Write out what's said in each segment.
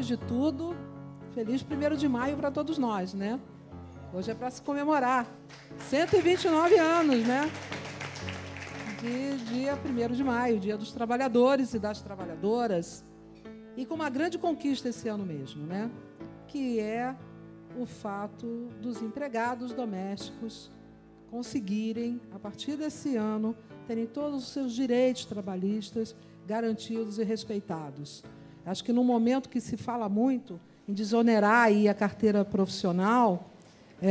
de tudo, feliz 1º de maio para todos nós, né? Hoje é para se comemorar 129 anos, né? De dia 1º de maio, Dia dos Trabalhadores e das Trabalhadoras. E com uma grande conquista esse ano mesmo, né? Que é o fato dos empregados domésticos conseguirem, a partir desse ano, terem todos os seus direitos trabalhistas garantidos e respeitados. Acho que no momento que se fala muito em desonerar aí a carteira profissional,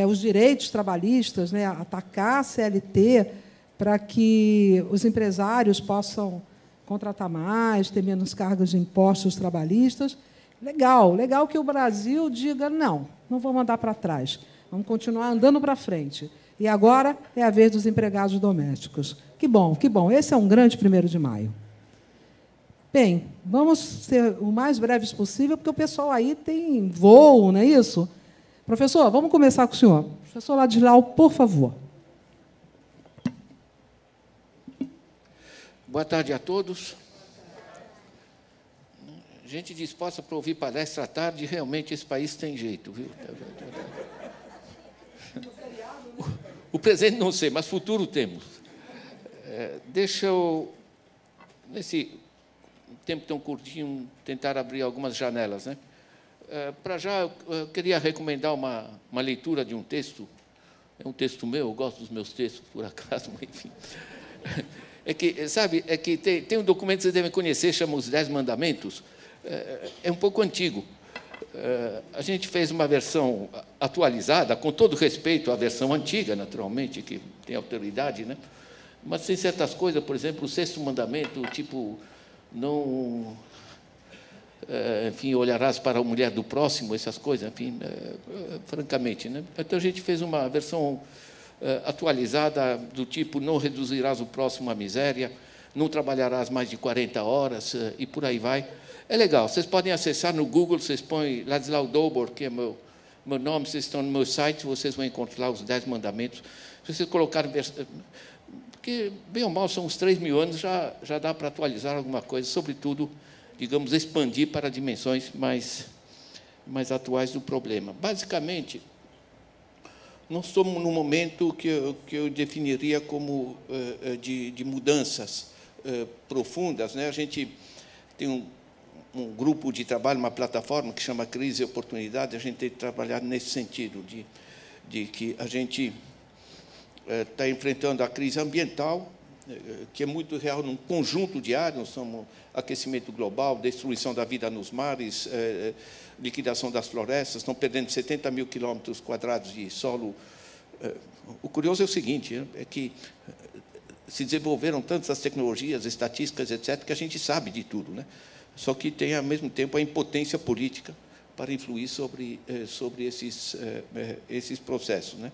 os direitos trabalhistas, né, atacar a CLT para que os empresários possam contratar mais, ter menos cargas de impostos trabalhistas. Legal que o Brasil diga, não vamos andar para trás, vamos continuar andando para frente. E agora é a vez dos empregados domésticos. Que bom. Esse é um grande 1º de maio. Bem, vamos ser o mais breves possível, porque o pessoal aí tem voo, não é isso? Professor, vamos começar com o senhor. Professor Ladislau, por favor. Boa tarde a todos. Gente disposta para ouvir palestra à tarde, realmente esse país tem jeito, viu? O presente não sei, mas futuro temos. Deixa eu, nesse tempo tão curtinho, tentar abrir algumas janelas, né? Para já, eu queria recomendar uma leitura de um texto. É um texto meu, eu gosto dos meus textos, por acaso, mas, enfim. Tem um documento que vocês devem conhecer, chama Os 10 Mandamentos. É um pouco antigo. A gente fez uma versão atualizada, com todo respeito à versão antiga, naturalmente, que tem autoridade, né? Mas tem certas coisas, por exemplo, o 6º mandamento, tipo, não, enfim, olharás para a mulher do próximo, essas coisas, enfim, francamente, né? Então a gente fez uma versão atualizada do tipo, não reduzirás o próximo à miséria, não trabalharás mais de 40 horas, e por aí vai. É legal, vocês podem acessar no Google, vocês põem Ladislau Dobor, que é meu nome, vocês estão no meu site, vocês vão encontrar os 10 mandamentos. Se vocês colocarem... Porque, bem ou mal, são uns 3.000 anos, já dá para atualizar alguma coisa, sobretudo, digamos, expandir para dimensões mais atuais do problema. Basicamente, nós estamos num momento que eu definiria como de mudanças profundas, né? A gente tem um grupo de trabalho, uma plataforma que chama Crise e Oportunidade. A gente tem trabalhado nesse sentido, de que a gente está enfrentando a crise ambiental, que é muito real num conjunto de áreas. Nós somos aquecimento global, destruição da vida nos mares, liquidação das florestas, estão perdendo 70 mil quilômetros quadrados de solo. O curioso é o seguinte, é que se desenvolveram tantas tecnologias, estatísticas, etc., que a gente sabe de tudo, né? Só que tem, ao mesmo tempo, a impotência política para influir sobre esses processos, né?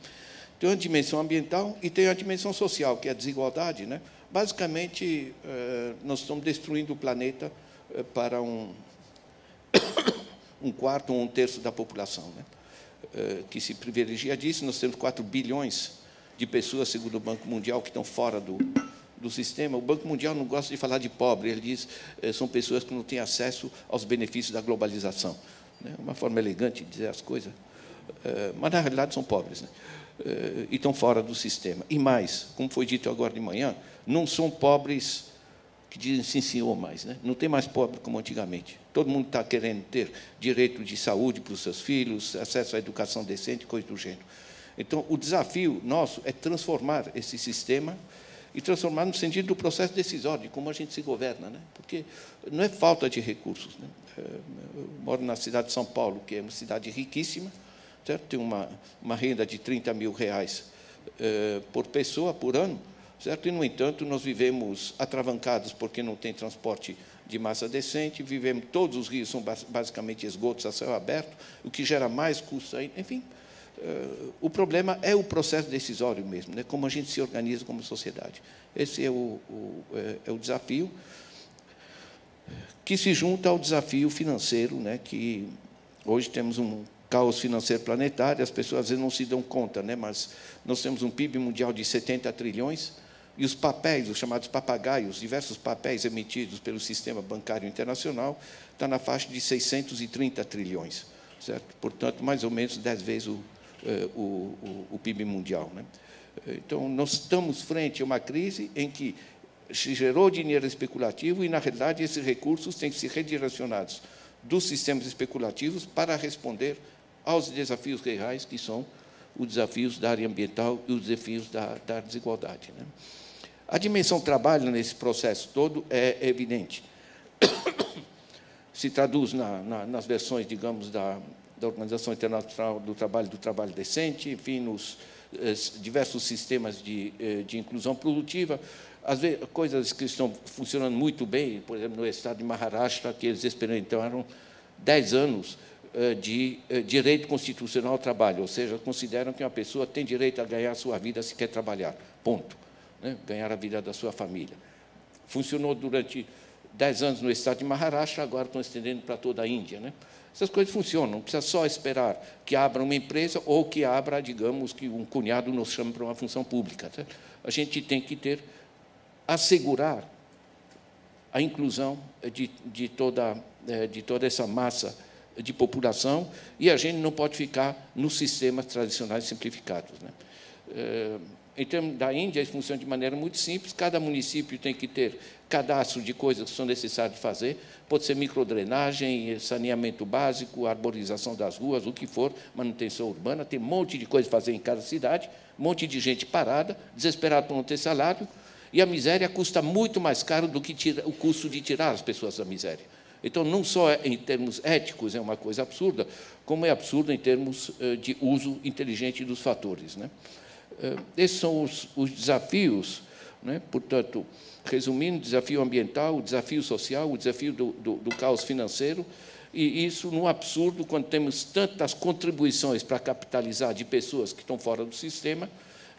Tem uma dimensão ambiental e tem a dimensão social, que é a desigualdade, né? Basicamente, nós estamos destruindo o planeta para um quarto ou um terço da população, né? Que se privilegia disso. Nós temos 4 bilhões de pessoas, segundo o Banco Mundial, que estão fora do sistema. O Banco Mundial não gosta de falar de pobre, ele diz que são pessoas que não têm acesso aos benefícios da globalização. É uma forma elegante de dizer as coisas, mas, na realidade, são pobres, né? E estão fora do sistema. E mais, como foi dito agora de manhã, não são pobres que dizem sim, senhor, mais, né? Não tem mais pobre como antigamente. Todo mundo está querendo ter direito de saúde para os seus filhos, acesso à educação decente, coisa do gênero. Então, o desafio nosso é transformar esse sistema e transformar no sentido do processo decisório, de como a gente se governa, né? Porque não é falta de recursos, né? Eu moro na cidade de São Paulo, que é uma cidade riquíssima, certo? Tem uma renda de 30 mil reais por pessoa, por ano, certo? E, no entanto, nós vivemos atravancados porque não tem transporte de massa decente, vivemos, todos os rios são basicamente esgotos a céu aberto, o que gera mais custos ainda, enfim. O problema é o processo decisório mesmo, né? Como a gente se organiza como sociedade. Esse é o desafio, que se junta ao desafio financeiro, né? Que hoje temos um caos financeiro planetário, as pessoas às vezes não se dão conta, né? Mas nós temos um PIB mundial de 70 trilhões, E os papéis, os chamados papagaios, diversos papéis emitidos pelo sistema bancário internacional, está na faixa de 630 trilhões, certo? Portanto, mais ou menos 10 vezes o PIB mundial, né? Então, nós estamos frente a uma crise em que se gerou dinheiro especulativo e, na realidade, esses recursos têm que ser redirecionados dos sistemas especulativos para responder aos desafios reais, que são os desafios da área ambiental e os desafios da desigualdade, né? A dimensão trabalho nesse processo todo é evidente. Se traduz nas versões, digamos, da Organização Internacional do Trabalho Decente, enfim, nos diversos sistemas de inclusão produtiva, às vezes, coisas que estão funcionando muito bem, por exemplo, no estado de Maharashtra, que eles experimentaram 10 anos de direito constitucional ao trabalho, ou seja, consideram que uma pessoa tem direito a ganhar a sua vida se quer trabalhar, ponto. Né? Ganhar a vida da sua família. Funcionou durante 10 anos no estado de Maharashtra, agora estão estendendo para toda a Índia, né? Essas coisas funcionam, não precisa só esperar que abra uma empresa ou que abra, digamos, que um cunhado nos chame para uma função pública. Tá? A gente tem que assegurar a inclusão de toda essa massa de população e a gente não pode ficar nos sistemas tradicionais simplificados, né? Em termos da Índia, isso funciona de maneira muito simples. Cada município tem que ter cadastro de coisas que são necessárias de fazer. Pode ser microdrenagem, saneamento básico, arborização das ruas, o que for, manutenção urbana. Tem um monte de coisa a fazer em cada cidade, um monte de gente parada, desesperada por não ter salário, e a miséria custa muito mais caro do que o custo de tirar as pessoas da miséria. Então, não só em termos éticos é uma coisa absurda, como é absurdo em termos de uso inteligente dos fatores, né? Esses são os desafios, né? Portanto, resumindo, o desafio ambiental, o desafio social, o desafio do caos financeiro, e isso num absurdo quando temos tantas contribuições para capitalizar de pessoas que estão fora do sistema,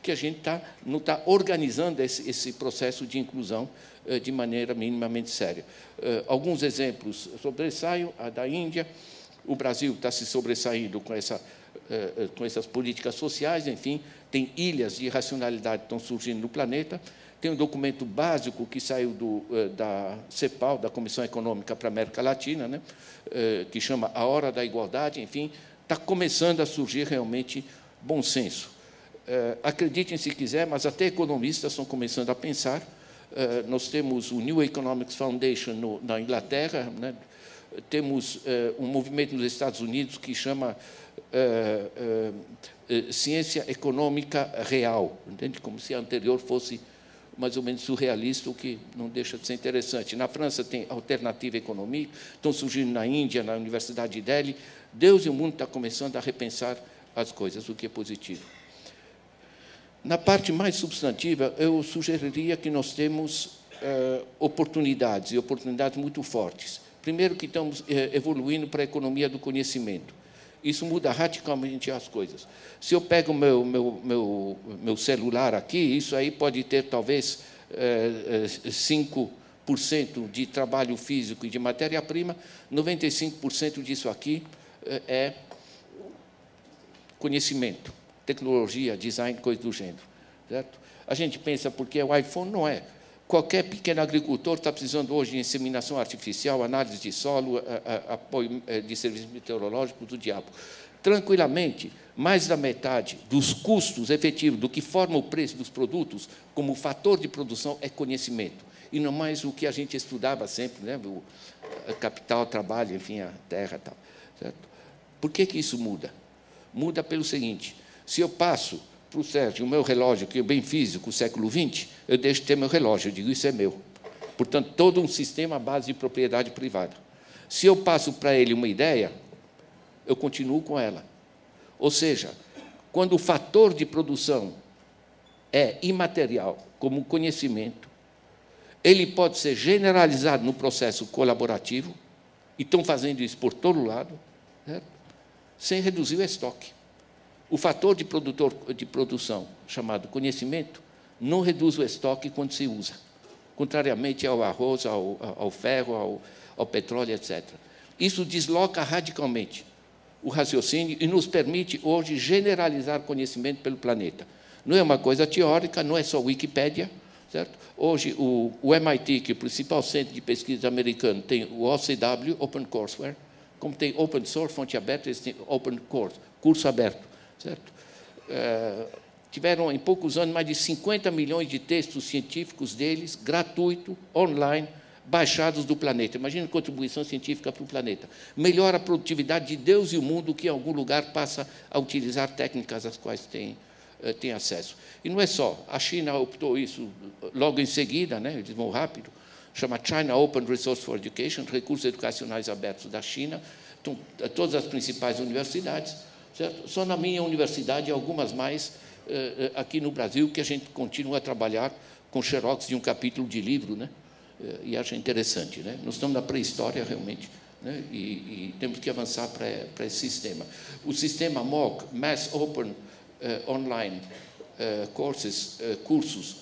que a gente não está organizando esse processo de inclusão de maneira minimamente séria. Alguns exemplos sobressaem, a da Índia, o Brasil está se sobressaindo com essas políticas sociais, enfim, tem ilhas de racionalidade que estão surgindo no planeta, tem um documento básico que saiu da CEPAL, da Comissão Econômica para a América Latina, né, que chama A Hora da Igualdade, enfim, está começando a surgir realmente bom senso. Acreditem se quiser, mas até economistas estão começando a pensar. Nós temos o New Economics Foundation na Inglaterra, né, temos um movimento nos Estados Unidos que chama ciência econômica real, entende? Como se a anterior fosse mais ou menos surrealista, o que não deixa de ser interessante. Na França tem alternativa econômica, estão surgindo na Índia, na Universidade de Delhi. Deus e o mundo estão começando a repensar as coisas, o que é positivo. Na parte mais substantiva, eu sugeriria que nós temos oportunidades, e oportunidades muito fortes. Primeiro, que estamos evoluindo para a economia do conhecimento. Isso muda radicalmente as coisas. Se eu pego o meu celular aqui, isso aí pode ter, talvez, 5% de trabalho físico e de matéria-prima, 95% disso aqui é conhecimento, tecnologia, design, coisa do gênero. Certo? A gente pensa, porque o iPhone não é. Qualquer pequeno agricultor está precisando hoje de inseminação artificial, análise de solo, apoio de serviços meteorológicos do diabo. Tranquilamente, mais da metade dos custos efetivos do que forma o preço dos produtos, como fator de produção, é conhecimento. E não mais o que a gente estudava sempre, né? O capital, trabalho, enfim, a terra e tal. Certo? Por que isso muda? Muda pelo seguinte: se eu passo para o Sérgio o meu relógio, que é bem físico, século XX, eu deixo de ter meu relógio, eu digo, isso é meu. Portanto, todo um sistema à base de propriedade privada. Se eu passo para ele uma ideia, eu continuo com ela. Ou seja, quando o fator de produção é imaterial, como conhecimento, ele pode ser generalizado no processo colaborativo, e estão fazendo isso por todo lado, certo? Sem reduzir o estoque. O fator de produção, chamado conhecimento, não reduz o estoque quando se usa, contrariamente ao arroz, ao ferro, ao petróleo, etc. Isso desloca radicalmente o raciocínio e nos permite, hoje, generalizar conhecimento pelo planeta. Não é uma coisa teórica, não é só Wikipédia, certo? Hoje, o MIT, que é o principal centro de pesquisa americano, tem o OCW, Open Courseware, como tem Open Source, fonte aberta, eles têm Open Course, curso aberto, certo? Tiveram, em poucos anos, mais de 50 milhões de textos científicos deles, gratuito, online, baixados do planeta. Imagina a contribuição científica para o planeta. Melhora a produtividade de Deus e o mundo, que em algum lugar passa a utilizar técnicas às quais tem acesso. E não é só. A China optou isso logo em seguida, né? Eles vão rápido, chama China Open Resource for Education, recursos educacionais abertos da China, então, todas as principais universidades, certo? Só na minha universidade e algumas mais aqui no Brasil, que a gente continua a trabalhar com xerox de um capítulo de livro, né? E acho interessante, né? Nós estamos na pré-história, realmente, né? E temos que avançar para esse sistema. O sistema MOOC, Mass Open Online Courses, cursos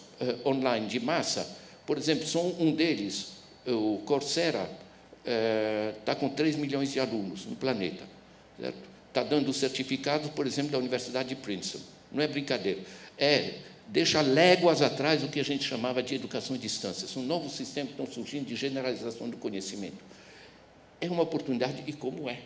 online de massa, por exemplo, só um deles, o Coursera, está com 3 milhões de alunos no planeta, certo? Está dando certificados, por exemplo, da Universidade de Princeton. Não é brincadeira. Deixa léguas atrás o que a gente chamava de educação à distância. São novos sistemas que estão surgindo de generalização do conhecimento. É uma oportunidade, e como é?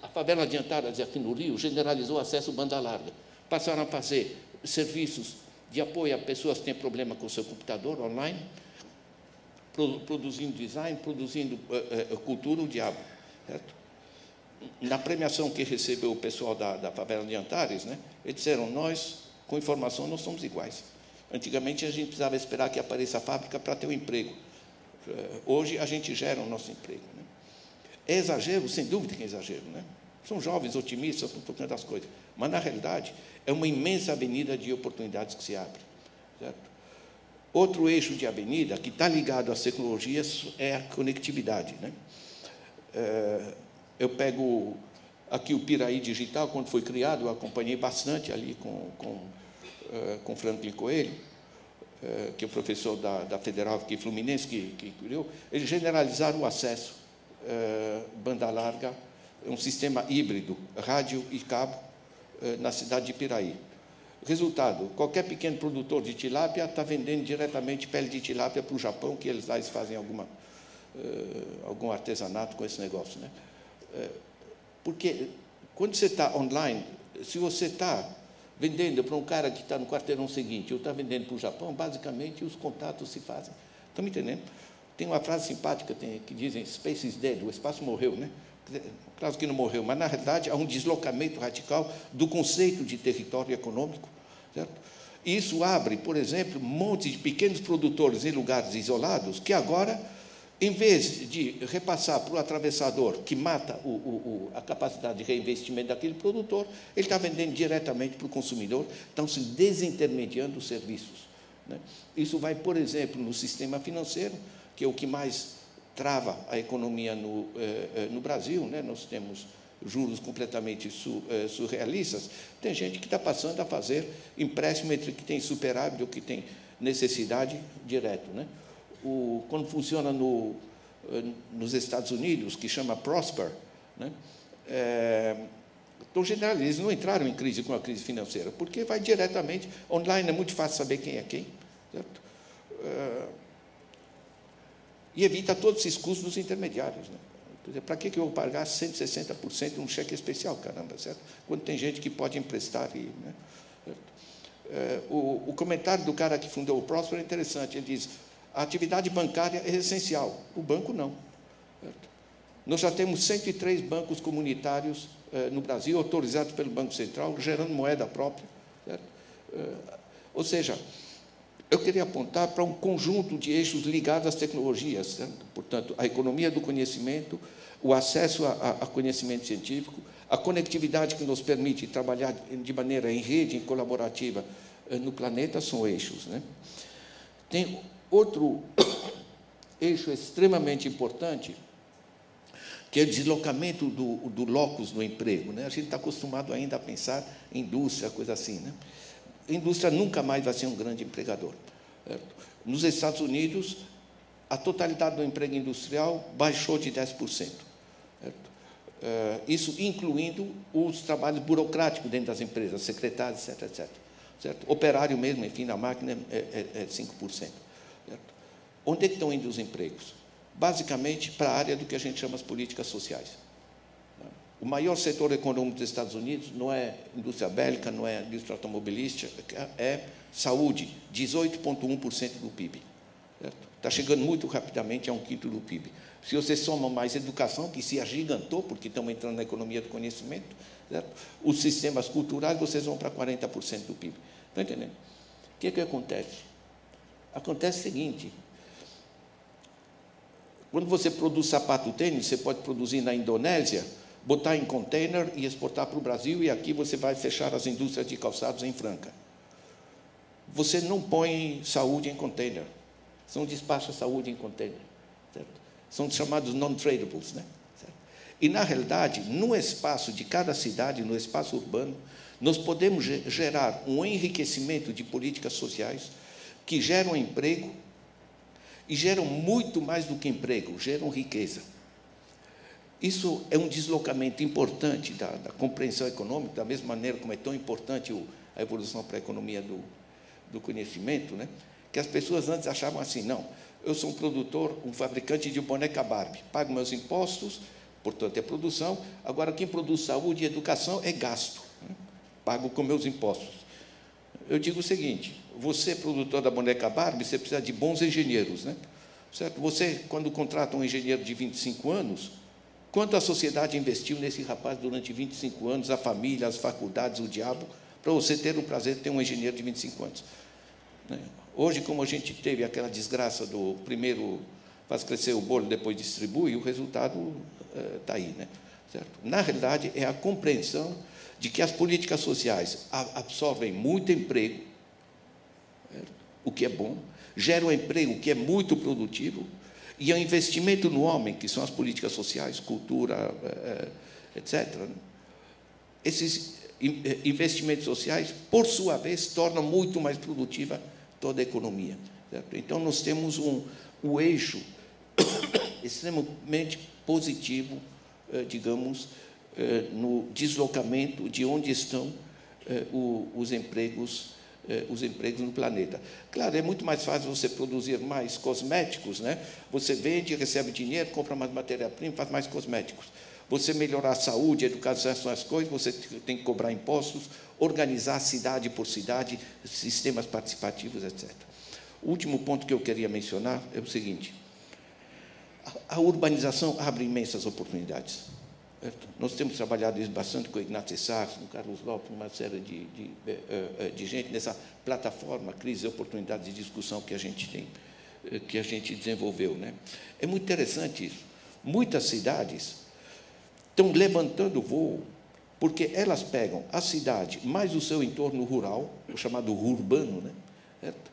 A favela adiantada aqui no Rio generalizou o acesso banda larga. Passaram a fazer serviços de apoio a pessoas que têm problema com o seu computador online, produzindo design, produzindo cultura, o diabo. Certo? Na premiação que recebeu o pessoal da favela de Antares, né, eles disseram, nós, com informação, nós somos iguais. Antigamente, a gente precisava esperar que apareça a fábrica para ter um emprego. Hoje, a gente gera o nosso emprego. Né? É exagero? Sem dúvida que é exagero. Né? São jovens, otimistas, estão tocando as coisas. Mas, na realidade, é uma imensa avenida de oportunidades que se abre. Certo? Outro eixo de avenida, que está ligado às tecnologias, é a conectividade. Né? Eu pego aqui o Piraí Digital, quando foi criado, eu acompanhei bastante ali com Franklin Coelho, que é o professor da Federal aqui, Fluminense, que criou. Eles generalizaram o acesso banda larga, um sistema híbrido, rádio e cabo, na cidade de Piraí. Resultado, qualquer pequeno produtor de tilápia está vendendo diretamente pele de tilápia para o Japão, que eles fazem algum artesanato com esse negócio. Né? Porque, quando você está online, se você está vendendo para um cara que está no quarteirão seguinte, ou está vendendo para o Japão, basicamente, os contatos se fazem. Estão me entendendo? Tem uma frase simpática que dizem, space is dead, o espaço morreu, né? Claro que não morreu, mas, na realidade, há um deslocamento radical do conceito de território econômico. Certo? Isso abre, por exemplo, um monte de pequenos produtores em lugares isolados que agora, em vez de repassar para o atravessador, que mata a capacidade de reinvestimento daquele produtor, ele está vendendo diretamente para o consumidor, estão se desintermediando os serviços. Né? Isso vai, por exemplo, no sistema financeiro, que é o que mais trava a economia no Brasil, né? Nós temos juros completamente surrealistas. Tem gente que está passando a fazer empréstimo entre que tem superávit ou que tem necessidade direto. Né? Quando funciona nos Estados Unidos, que chama Prosper, né? Então, generalmente, eles não entraram em crise com a crise financeira, porque vai diretamente, online é muito fácil saber quem é quem, certo? E evita todos esses custos dos intermediários. Né? Quer dizer, para que eu vou pagar 160% num cheque especial, caramba, certo? Quando tem gente que pode emprestar. Né? O comentário do cara que fundou o Prosper é interessante. Ele diz, a atividade bancária é essencial, o banco não. Certo? Nós já temos 103 bancos comunitários no Brasil, autorizados pelo Banco Central, gerando moeda própria. Certo? Ou seja, eu queria apontar para um conjunto de eixos ligados às tecnologias, certo? Portanto, a economia do conhecimento, o acesso a conhecimento científico, a conectividade que nos permite trabalhar de maneira em rede, colaborativa no planeta, são eixos. Né? Tem outro eixo extremamente importante, que é o deslocamento do locus do emprego. Né? A gente está acostumado ainda a pensar em indústria, coisa assim. Né? A indústria nunca mais vai ser um grande empregador. Certo? Nos Estados Unidos, a totalidade do emprego industrial baixou de 10%. Certo? Isso incluindo os trabalhos burocráticos dentro das empresas, secretários, etc., etc. certo? Operário mesmo, enfim, na máquina é 5%. Certo? Onde é que estão indo os empregos? Basicamente, para a área do que a gente chama as políticas sociais. O maior setor econômico dos Estados Unidos não é indústria bélica, não é indústria automobilística, é saúde, 18,1% do PIB. Está chegando muito rapidamente a 1/5 do PIB. Se você soma mais educação, que se agigantou, porque estamos entrando na economia do conhecimento, certo? Os sistemas culturais, vocês vão para 40% do PIB. Estão entendendo? O que acontece? Acontece o seguinte: quando você produz sapato tênis, você pode produzir na Indonésia, botar em container e exportar para o Brasil, e aqui você vai fechar as indústrias de calçados em Franca. Você não põe saúde em container. Você não despacha saúde em container. Certo? São chamados non-tradables. Né? Certo? E, na realidade, no espaço de cada cidade, no espaço urbano, nós podemos gerar um enriquecimento de políticas sociais que geram emprego e geram muito mais do que emprego, geram riqueza. Isso é um deslocamento importante da compreensão econômica, da mesma maneira como é tão importante a evolução para a economia do conhecimento, né? Que as pessoas antes achavam assim: não, eu sou um produtor, um fabricante de boneca Barbie, pago meus impostos, portanto é produção, agora quem produz saúde e educação é gasto, né? Pago com meus impostos. Eu digo o seguinte: você, produtor da boneca Barbie, você precisa de bons engenheiros, né? Certo? Você, quando contrata um engenheiro de 25 anos, quanto a sociedade investiu nesse rapaz durante 25 anos, a família, as faculdades, o diabo, para você ter o prazer de ter um engenheiro de 25 anos? Né? Hoje, como a gente teve aquela desgraça do primeiro faz crescer o bolo, depois distribui, o resultado está aí. Né? Certo? Na realidade, é a compreensão de que as políticas sociais absorvem muito emprego, certo? O que é bom, geram emprego, o que é muito produtivo, e o investimento no homem, que são as políticas sociais, cultura, etc. Né? Esses investimentos sociais, por sua vez, tornam muito mais produtiva toda a economia. Certo? Então, nós temos um eixo extremamente positivo, digamos, no deslocamento de onde estão os empregos no planeta. Claro, é muito mais fácil você produzir mais cosméticos, né? Você vende, recebe dinheiro, compra mais matéria-prima, faz mais cosméticos. Você melhorar a saúde, a educação, essas coisas, você tem que cobrar impostos, organizar cidade por cidade, sistemas participativos, etc. O último ponto que eu queria mencionar é o seguinte: a urbanização abre imensas oportunidades. Certo? Nós temos trabalhado isso bastante com o Ignacio Sachs, com o Carlos Lopes, uma série de gente nessa plataforma Crise e Oportunidades de Discussão que a gente tem, que a gente desenvolveu. Né? É muito interessante isso. Muitas cidades estão levantando voo porque elas pegam a cidade mais o seu entorno rural, o chamado urbano, né? Certo?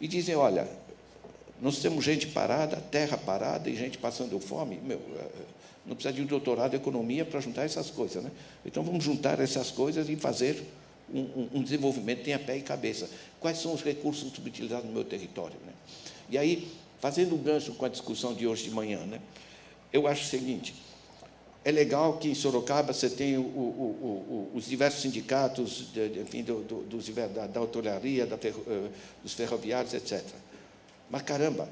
E dizem: olha, nós temos gente parada, terra parada e gente passando fome. Não precisa de um doutorado em economia para juntar essas coisas. Né? Então, vamos juntar essas coisas e fazer um desenvolvimento que tenha pé e cabeça. Quais são os recursos subutilizados no meu território? Né? E aí, fazendo um gancho com a discussão de hoje de manhã, né? Eu acho o seguinte: é legal que em Sorocaba você tem os diversos sindicatos, enfim, da hotelaria, dos ferroviários, etc. Mas, caramba,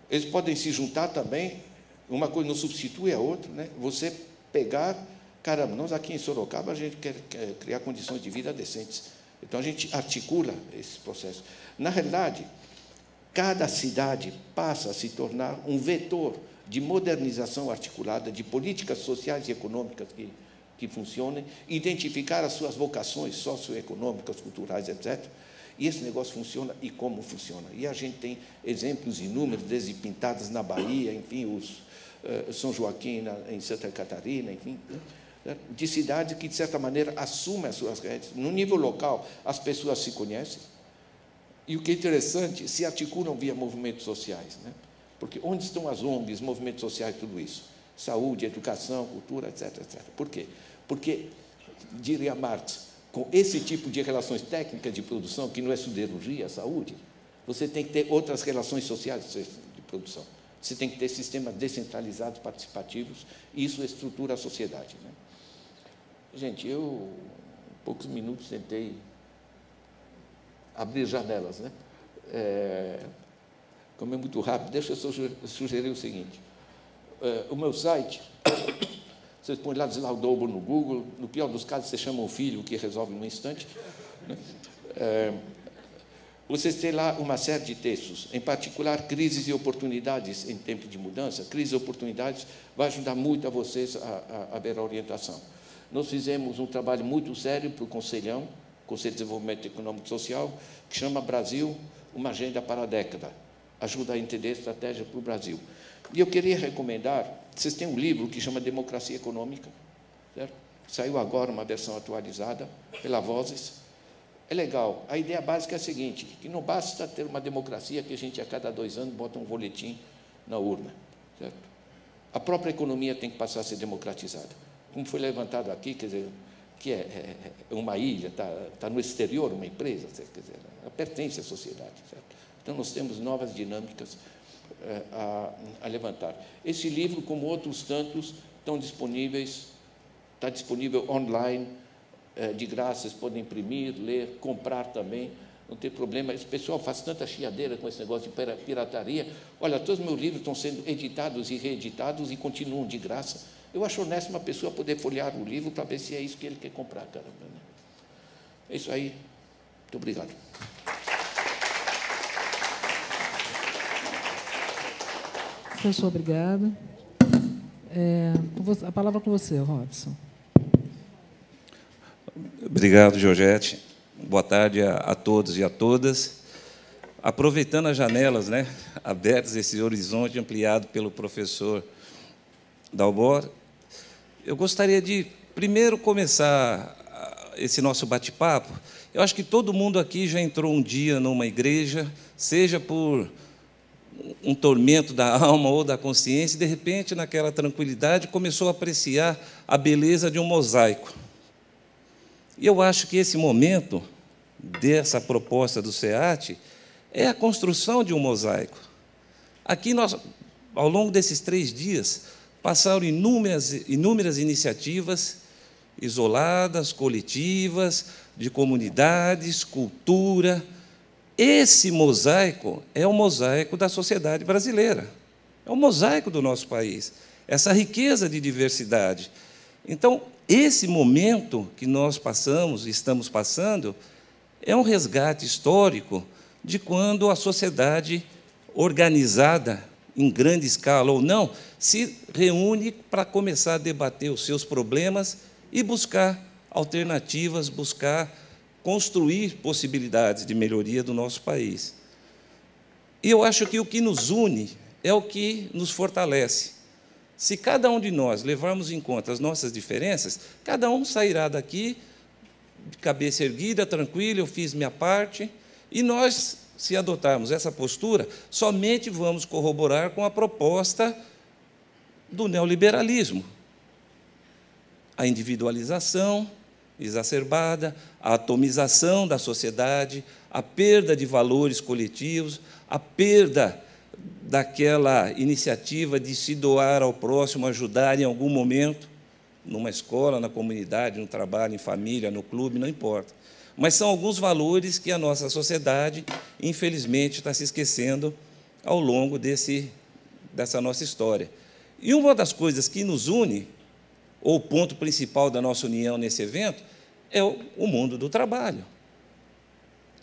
eles podem se juntar também. Uma coisa não substitui a outra, né? Você pegar, caramba, nós aqui em Sorocaba a gente quer criar condições de vida decentes. Então a gente articula esse processo. Na realidade, cada cidade passa a se tornar um vetor de modernização articulada, de políticas sociais e econômicas que funcionem, identificar as suas vocações socioeconômicas, culturais, etc. E esse negócio funciona, e como funciona. E a gente tem exemplos inúmeros, desde Pintadas na Bahia, enfim, São Joaquim em Santa Catarina, enfim, né? De cidades que, de certa maneira, assumem as suas redes. No nível local, as pessoas se conhecem, e o que é interessante, se articulam via movimentos sociais. Né? Porque onde estão as ONGs, movimentos sociais, tudo isso? Saúde, educação, cultura, etc, etc. Por quê? Porque, diria Marx, com esse tipo de relações técnicas de produção, que não é siderurgia, saúde, você tem que ter outras relações sociais de produção. Você tem que ter sistemas descentralizados, participativos, e isso estrutura a sociedade. Né? Gente, eu, em poucos minutos, tentei abrir janelas, né? Como é muito rápido, deixa eu sugerir o seguinte. O meu site, vocês põem lá Slaughter no Google, no pior dos casos, você chama um filho que resolve num instante, né? Vocês têm lá uma série de textos, em particular, crises e oportunidades em tempo de mudança. Crises e oportunidades vai ajudar muito a vocês a ver a orientação. Nós fizemos um trabalho muito sério para o Conselhão, Conselho de Desenvolvimento Econômico e Social, que chama Brasil, uma agenda para a década. Ajuda a entender a estratégia para o Brasil. E eu queria recomendar, vocês têm um livro que chama Democracia Econômica, certo? Saiu agora uma versão atualizada pela Vozes. É legal. A ideia básica é a seguinte, que não basta ter uma democracia que a gente, a cada 2 anos, bota um boletim na urna, certo? A própria economia tem que passar a ser democratizada. Como foi levantado aqui, quer dizer, que é uma ilha, está no exterior, uma empresa, quer dizer, ela pertence à sociedade, certo? Então, nós temos novas dinâmicas a levantar. Esse livro, como outros tantos, estão disponíveis, está disponível online, de graça, vocês podem imprimir, ler, comprar também, não tem problema. Esse pessoal faz tanta chiadeira com esse negócio de pirataria. Olha, todos os meus livros estão sendo editados e reeditados e continuam de graça. Eu acho honesto uma pessoa poder folhear o livro para ver se é isso que ele quer comprar, caramba. É isso aí. Muito obrigado. Professor, obrigada. A palavra com você, Robson. Obrigado, Georgette. Boa tarde a todos e a todas. Aproveitando as janelas, né, abertas, esse horizonte ampliado pelo professor Dalbor, eu gostaria de, primeiro, começar esse nosso bate-papo. Eu acho que todo mundo aqui já entrou um dia numa igreja, seja por um tormento da alma ou da consciência, e, de repente, naquela tranquilidade, começou a apreciar a beleza de um mosaico. E eu acho que esse momento dessa proposta do SEAT é a construção de um mosaico. Aqui, nós, ao longo desses 3 dias, passaram inúmeras iniciativas isoladas, coletivas, de comunidades, cultura. Esse mosaico é o mosaico da sociedade brasileira, é o mosaico do nosso país, essa riqueza de diversidade. Então, esse momento que nós estamos passando, é um resgate histórico de quando a sociedade organizada, em grande escala ou não, se reúne para começar a debater os seus problemas e buscar alternativas, buscar construir possibilidades de melhoria do nosso país. E eu acho que o que nos une é o que nos fortalece. Se cada um de nós levarmos em conta as nossas diferenças, cada um sairá daqui de cabeça erguida, tranquilo, eu fiz minha parte, e nós, se adotarmos essa postura, somente vamos corroborar com a proposta do neoliberalismo. A individualização exacerbada, a atomização da sociedade, a perda de valores coletivos, a perda daquela iniciativa de se doar ao próximo, ajudar em algum momento, numa escola, na comunidade, no trabalho, em família, no clube, não importa. Mas são alguns valores que a nossa sociedade, infelizmente, está se esquecendo ao longo dessa nossa história. E uma das coisas que nos une, ou o ponto principal da nossa união nesse evento, é o mundo do trabalho.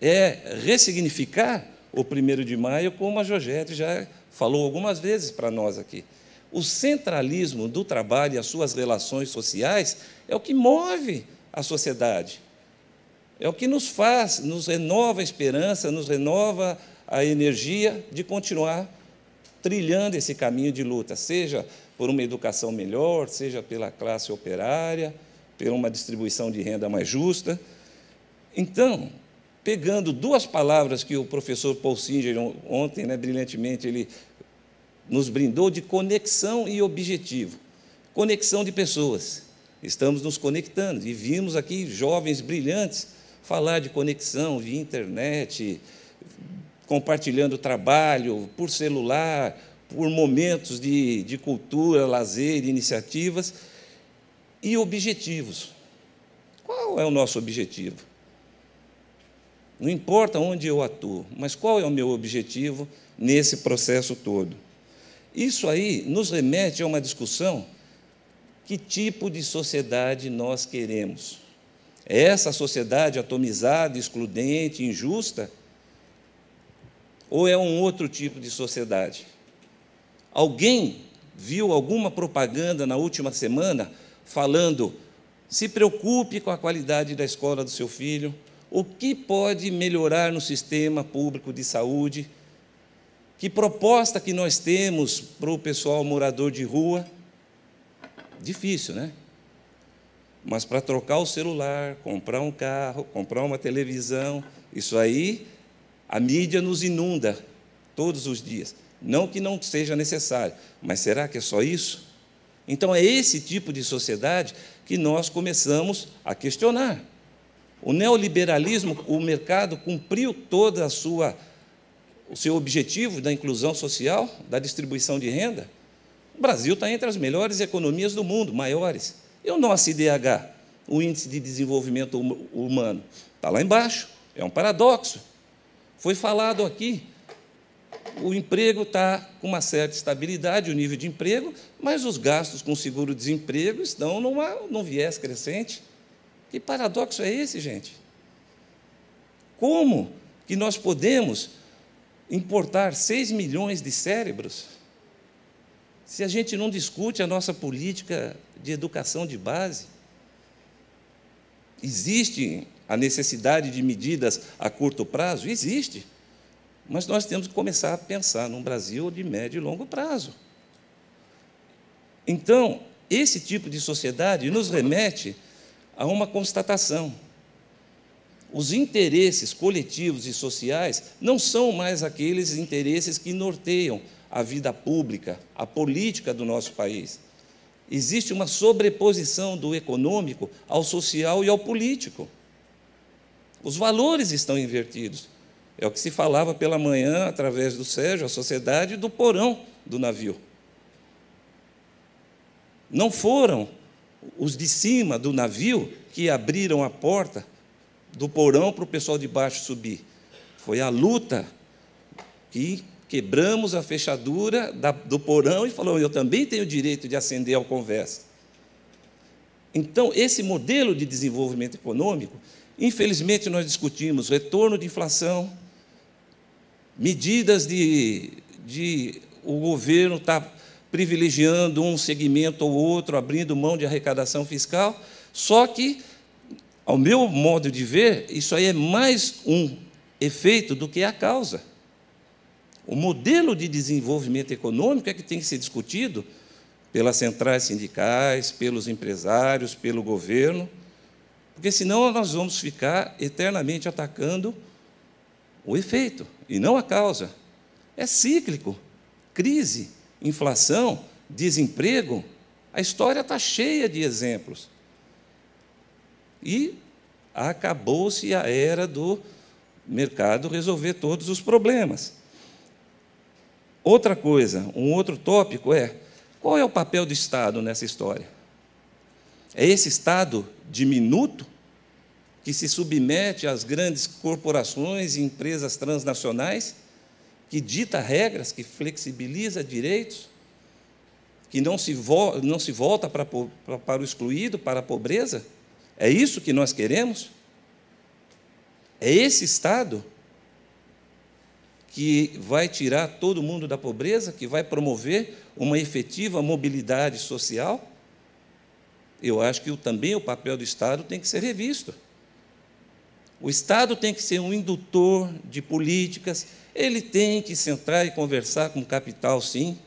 É ressignificar o 1º de maio, como a Georgette já falou algumas vezes para nós aqui. O centralismo do trabalho e as suas relações sociais é o que move a sociedade. É o que nos faz, nos renova a esperança, nos renova a energia de continuar trilhando esse caminho de luta, seja por uma educação melhor, seja pela classe operária, por uma distribuição de renda mais justa. Então, pegando 2 palavras que o professor Paul Singer, ontem, brilhantemente, ele nos brindou, de conexão e objetivo. Conexão de pessoas. Estamos nos conectando, e vimos aqui jovens brilhantes falar de conexão via internet, compartilhando trabalho por celular, por momentos de cultura, lazer, iniciativas, e objetivos. Qual é o nosso objetivo? Não importa onde eu atuo, mas qual é o meu objetivo nesse processo todo? Isso aí nos remete a uma discussão: que tipo de sociedade nós queremos? É essa sociedade atomizada, excludente, injusta? Ou é um outro tipo de sociedade? Alguém viu alguma propaganda na última semana falando: se preocupe com a qualidade da escola do seu filho, o que pode melhorar no sistema público de saúde, que proposta que nós temos para o pessoal morador de rua? Difícil, né? Mas para trocar o celular, comprar um carro, comprar uma televisão, isso aí a mídia nos inunda todos os dias. Não que não seja necessário, mas será que é só isso? Então, é esse tipo de sociedade que nós começamos a questionar. O neoliberalismo, o mercado cumpriu todo o seu objetivo da inclusão social, da distribuição de renda. O Brasil está entre as melhores economias do mundo, maiores. E o nosso IDH, o Índice de Desenvolvimento Humano, está lá embaixo. É um paradoxo. Foi falado aqui, o emprego está com uma certa estabilidade, o nível de emprego, mas os gastos com seguro-desemprego estão num viés crescente. Que paradoxo é esse, gente? Como que nós podemos importar 6 milhões de cérebros se a gente não discute a nossa política de educação de base? Existe a necessidade de medidas a curto prazo? Existe. Mas nós temos que começar a pensar num Brasil de médio e longo prazo. Então, esse tipo de sociedade nos remete a uma constatação: os interesses coletivos e sociais não são mais aqueles interesses que norteiam a vida pública, a política do nosso país. Existe uma sobreposição do econômico ao social e ao político. Os valores estão invertidos. É o que se falava pela manhã, através do Sérgio, a sociedade do porão do navio. Não foram os de cima do navio que abriram a porta do porão para o pessoal de baixo subir. Foi a luta que quebramos a fechadura do porão e falou: eu também tenho o direito de ascender ao convés. Então, esse modelo de desenvolvimento econômico, infelizmente, nós discutimos retorno de inflação, medidas o governo está privilegiando um segmento ou outro, abrindo mão de arrecadação fiscal, só que, ao meu modo de ver, isso aí é mais um efeito do que a causa. O modelo de desenvolvimento econômico é que tem que ser discutido pelas centrais sindicais, pelos empresários, pelo governo, porque senão nós vamos ficar eternamente atacando o efeito e não a causa. É cíclico. Crise, inflação, desemprego, a história está cheia de exemplos. E acabou-se a era do mercado resolver todos os problemas. Outra coisa, um outro tópico é: qual é o papel do Estado nessa história? É esse Estado diminuto que se submete às grandes corporações e empresas transnacionais, que dita regras, que flexibiliza direitos, que não se volta para o excluído, para a pobreza? É isso que nós queremos? É esse Estado que vai tirar todo mundo da pobreza, que vai promover uma efetiva mobilidade social? Eu acho que também o papel do Estado tem que ser revisto. O Estado tem que ser um indutor de políticas, ele tem que sentar e conversar com o capital, sim.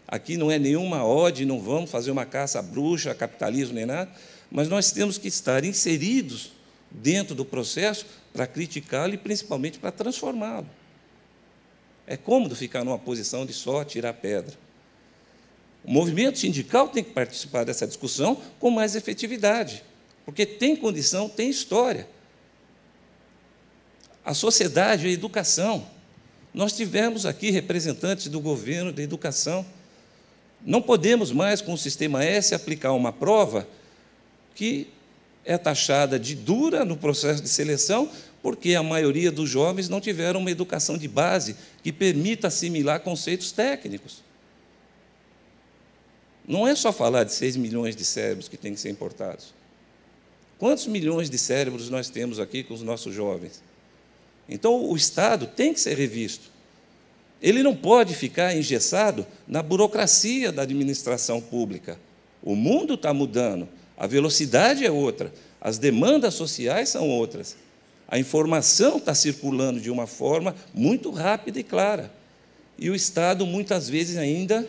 Aqui não é nenhuma ode, não vamos fazer uma caça à bruxa, capitalismo nem nada, mas nós temos que estar inseridos dentro do processo para criticá-lo e, principalmente, para transformá-lo. É cômodo ficar numa posição de só tirar pedra. O movimento sindical tem que participar dessa discussão com mais efetividade, porque tem condição, tem história. A sociedade, a educação. Nós tivemos aqui representantes do governo da educação. Não podemos mais, com o Sistema S, aplicar uma prova que é taxada de dura no processo de seleção, porque a maioria dos jovens não tiveram uma educação de base que permita assimilar conceitos técnicos. Não é só falar de 6 milhões de cérebros que têm que ser importados. Quantos milhões de cérebros nós temos aqui com os nossos jovens? Então, o Estado tem que ser revisto. Ele não pode ficar engessado na burocracia da administração pública. O mundo está mudando, a velocidade é outra, as demandas sociais são outras. A informação está circulando de uma forma muito rápida e clara. E o Estado, muitas vezes, ainda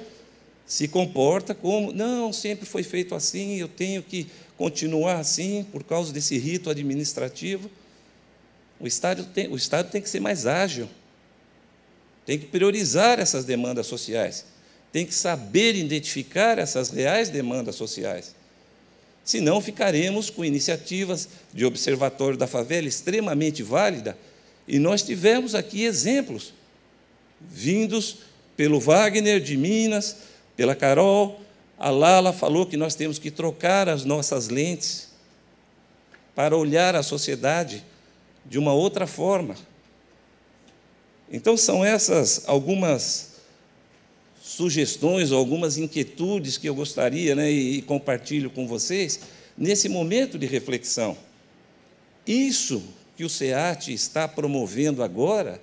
se comporta como, não, sempre foi feito assim, eu tenho que continuar assim, por causa desse rito administrativo. O Estado tem que ser mais ágil, tem que priorizar essas demandas sociais, tem que saber identificar essas reais demandas sociais. Senão, ficaremos com iniciativas de observatório da favela extremamente válida, e nós tivemos aqui exemplos, vindos pelo Wagner de Minas, pela Carol. A Lala falou que nós temos que trocar as nossas lentes para olhar a sociedade de uma outra forma. Então, são essas algumas sugestões, algumas inquietudes que eu gostaria, e compartilho com vocês, nesse momento de reflexão. Isso que o SEAT está promovendo agora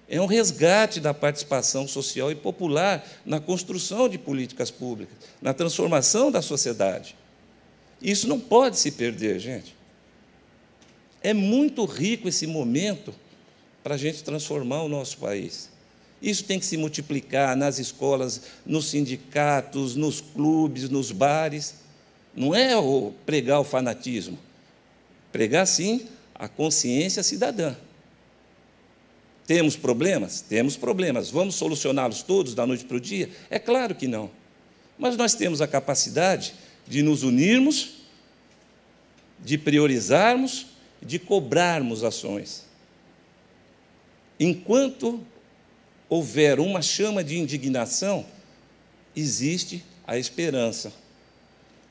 é um resgate da participação social e popular na construção de políticas públicas, na transformação da sociedade. Isso não pode se perder, gente. É muito rico esse momento para a gente transformar o nosso país. Isso tem que se multiplicar nas escolas, nos sindicatos, nos clubes, nos bares. Não é pregar o fanatismo. Pregar, sim, a consciência cidadã. Temos problemas? Temos problemas. Vamos solucioná-los todos da noite para o dia? É claro que não. Mas nós temos a capacidade de nos unirmos, de priorizarmos, de cobrarmos ações. Enquanto houver uma chama de indignação, existe a esperança.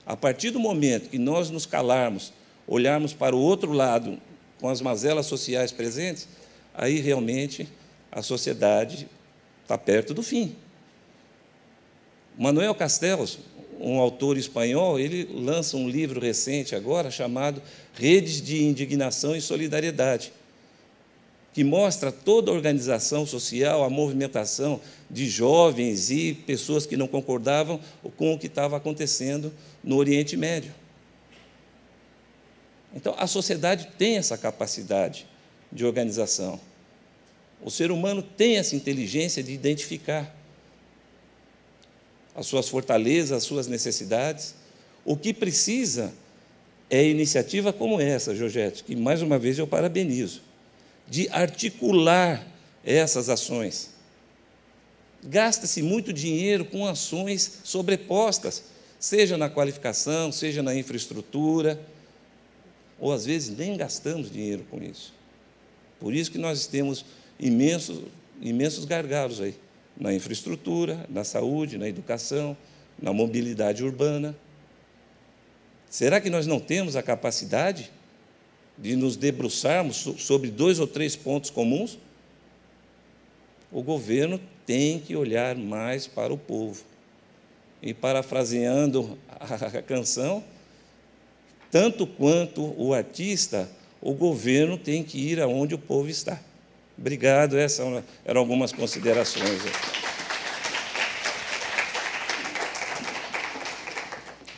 A partir do momento que nós nos calarmos, olharmos para o outro lado, com as mazelas sociais presentes, aí realmente a sociedade está perto do fim. Manuel Castells, um autor espanhol, ele lança um livro recente agora chamado Redes de Indignação e Solidariedade, que mostra toda a organização social, a movimentação de jovens e pessoas que não concordavam com o que estava acontecendo no Oriente Médio. Então, a sociedade tem essa capacidade de organização. O ser humano tem essa inteligência de identificar as suas fortalezas, as suas necessidades. O que precisa é iniciativa como essa, Georgette, que, mais uma vez, eu parabenizo, de articular essas ações. Gasta-se muito dinheiro com ações sobrepostas, seja na qualificação, seja na infraestrutura, ou, às vezes, nem gastamos dinheiro com isso. Por isso que nós temos imensos gargalos aí, na infraestrutura, na saúde, na educação, na mobilidade urbana. Será que nós não temos a capacidade de nos debruçarmos sobre 2 ou 3 pontos comuns? O governo tem que olhar mais para o povo. E, parafraseando a canção, tanto quanto o artista, o governo tem que ir aonde o povo está. Obrigado, essas eram algumas considerações.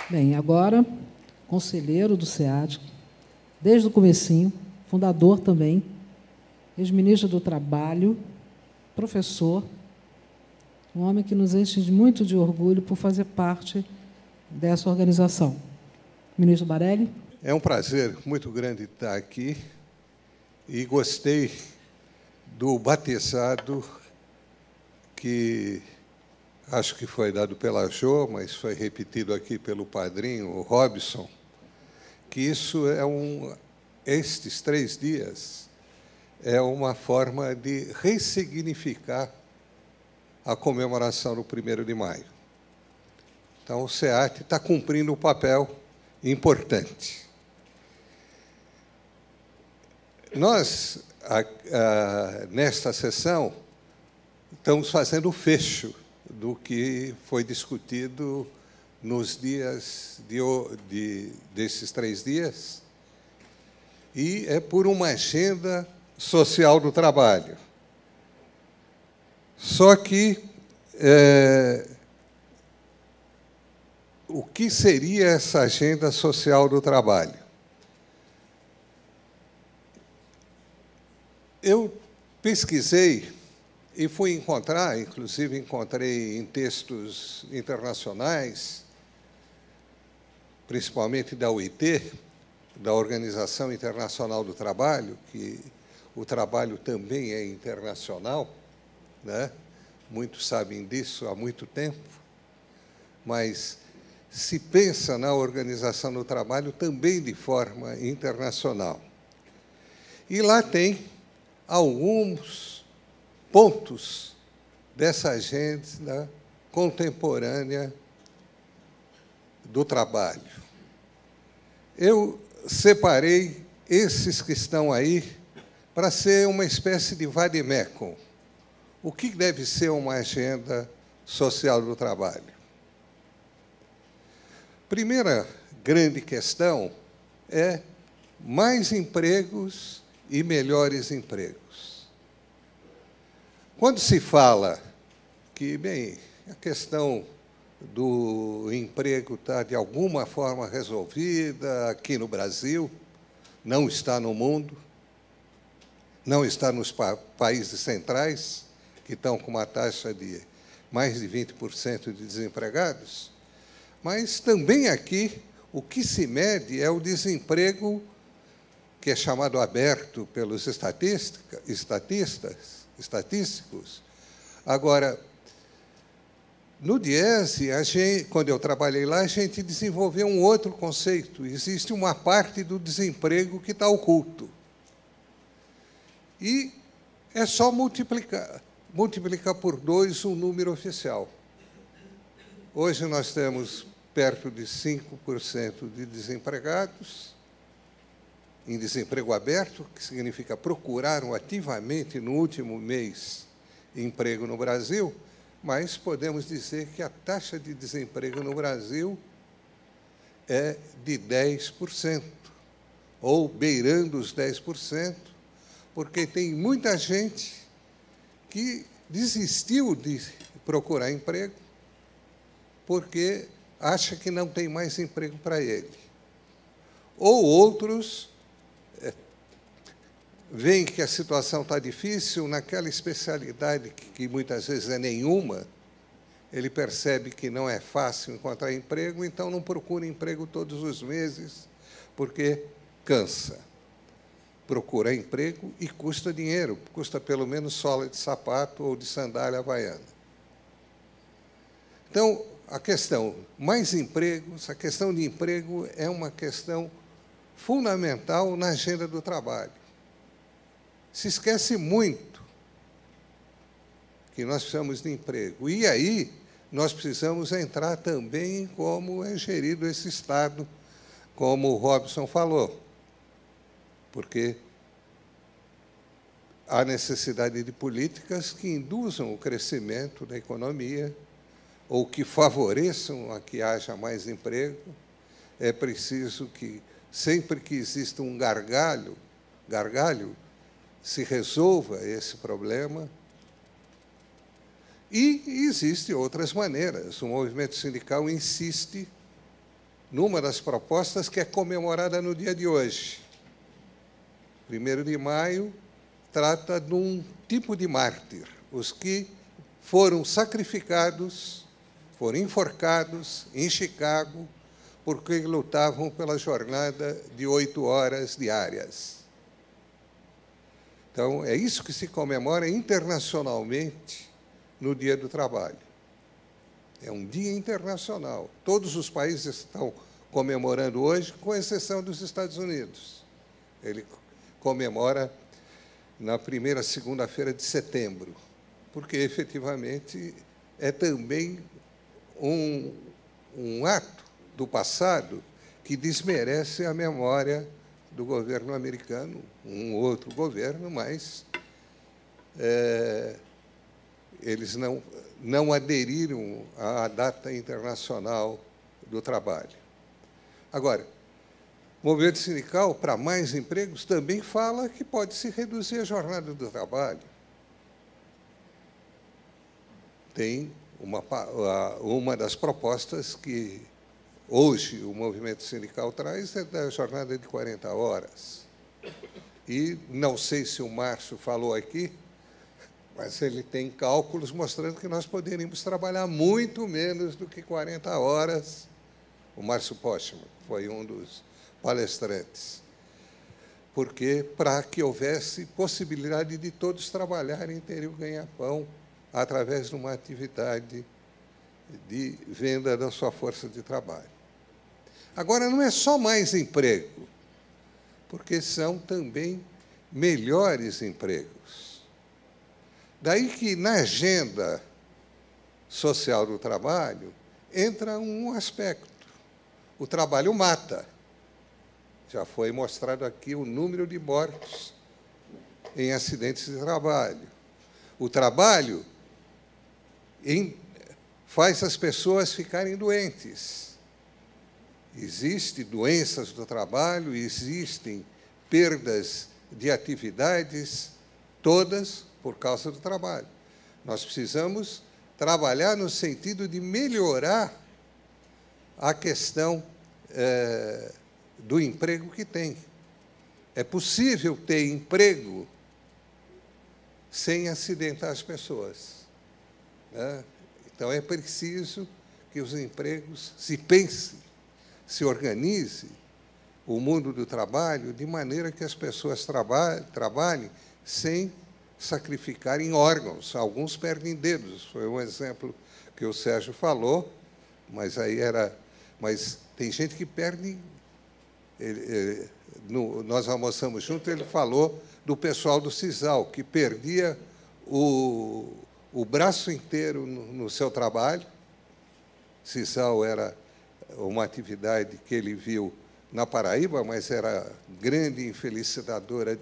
Bem, agora, conselheiro do SEAT, desde o comecinho, fundador também, ex-ministro do Trabalho, professor, um homem que nos enche muito de orgulho por fazer parte dessa organização. Ministro Barelli. É um prazer muito grande estar aqui e gostei do batizado que acho que foi dado pela Jo, mas foi repetido aqui pelo padrinho, o Robson, que isso é estes 3 dias é uma forma de ressignificar a comemoração do 1º de maio. Então, o SEAT está cumprindo um papel importante. Nós, nesta sessão, estamos fazendo o fecho do que foi discutido nos dias desses 3 dias, e é por uma agenda social do trabalho. Só que o que seria essa agenda social do trabalho? Eu pesquisei e fui encontrar, inclusive encontrei em textos internacionais, principalmente da OIT, da Organização Internacional do Trabalho, que o trabalho também é internacional, né? Muitos sabem disso há muito tempo, mas se pensa na organização do trabalho também de forma internacional. E lá tem alguns pontos dessa agenda contemporânea do trabalho. Eu separei esses que estão aí para ser uma espécie de vade-mecum. O que deve ser uma agenda social do trabalho? Primeira grande questão é mais empregos e melhores empregos. Quando se fala que, bem, a questão do emprego está, de alguma forma, resolvida aqui no Brasil, não está no mundo, não está nos países centrais, que estão com uma taxa de mais de 20% de desempregados, mas também aqui o que se mede é o desemprego, que é chamado aberto pelos estatísticos. Agora, no Diese, quando eu trabalhei lá, a gente desenvolveu um outro conceito. Existe uma parte do desemprego que está oculto. E é só multiplicar por 2 o número oficial. Hoje nós temos perto de 5% de desempregados, em desemprego aberto, que significa procuraram ativamente no último mês emprego no Brasil, mas podemos dizer que a taxa de desemprego no Brasil é de 10%, ou beirando os 10%, porque tem muita gente que desistiu de procurar emprego porque acha que não tem mais emprego para ele. Ou outros veem que a situação está difícil, naquela especialidade que muitas vezes é nenhuma, ele percebe que não é fácil encontrar emprego, então não procura emprego todos os meses, porque cansa. Procura emprego e custa dinheiro, custa pelo menos sola de sapato ou de sandália havaiana. Então, a questão mais empregos, a questão de emprego é uma questão fundamental na agenda do trabalho. Se esquece muito que nós precisamos de emprego. E aí nós precisamos entrar também em como é gerido esse Estado, como o Robson falou, porque há necessidade de políticas que induzam o crescimento da economia ou que favoreçam a que haja mais emprego. É preciso que, sempre que exista um gargalho, se resolva esse problema. E existem outras maneiras. O movimento sindical insiste numa das propostas que é comemorada no dia de hoje. 1º de maio trata de um tipo de mártir, os que foram sacrificados, foram enforcados em Chicago, porque lutavam pela jornada de 8 horas diárias. Então, é isso que se comemora internacionalmente no Dia do Trabalho. É um dia internacional. Todos os países estão comemorando hoje, com exceção dos Estados Unidos. Ele comemora na primeira segunda-feira de setembro, porque, efetivamente, é também um ato do passado que desmerece a memória do governo americano, um outro governo, mas eles não aderiram à data internacional do trabalho. Agora, o movimento sindical, para mais empregos, também fala que pode-se reduzir a jornada do trabalho. Tem uma das propostas que hoje o movimento sindical traz é da jornada de 40 horas. E não sei se o Márcio falou aqui, mas ele tem cálculos mostrando que nós poderíamos trabalhar muito menos do que 40 horas. O Márcio Postman foi um dos palestrantes. Porque, para que houvesse possibilidade de todos trabalharem e terem o ganha-pão através de uma atividade de venda da sua força de trabalho. Agora, não é só mais emprego, porque são também melhores empregos. Daí que, na agenda social do trabalho, entra um aspecto. O trabalho mata. Já foi mostrado aqui o número de mortos em acidentes de trabalho. O trabalho faz as pessoas ficarem doentes. Existem doenças do trabalho, existem perdas de atividades, todas por causa do trabalho. Nós precisamos trabalhar no sentido de melhorar a questão do emprego que tem. É possível ter emprego sem acidentar as pessoas, né? Então, é preciso que os empregos se pense, se organize o mundo do trabalho de maneira que as pessoas trabalhem sem sacrificarem órgãos. Alguns perdem dedos. Foi um exemplo que o Sérgio falou, mas mas tem gente que perde. Nós almoçamos juntos, ele falou do pessoal do Sisal, que perdia o braço inteiro no seu trabalho. Sisal era uma atividade que ele viu na Paraíba, mas era grande infelicitadora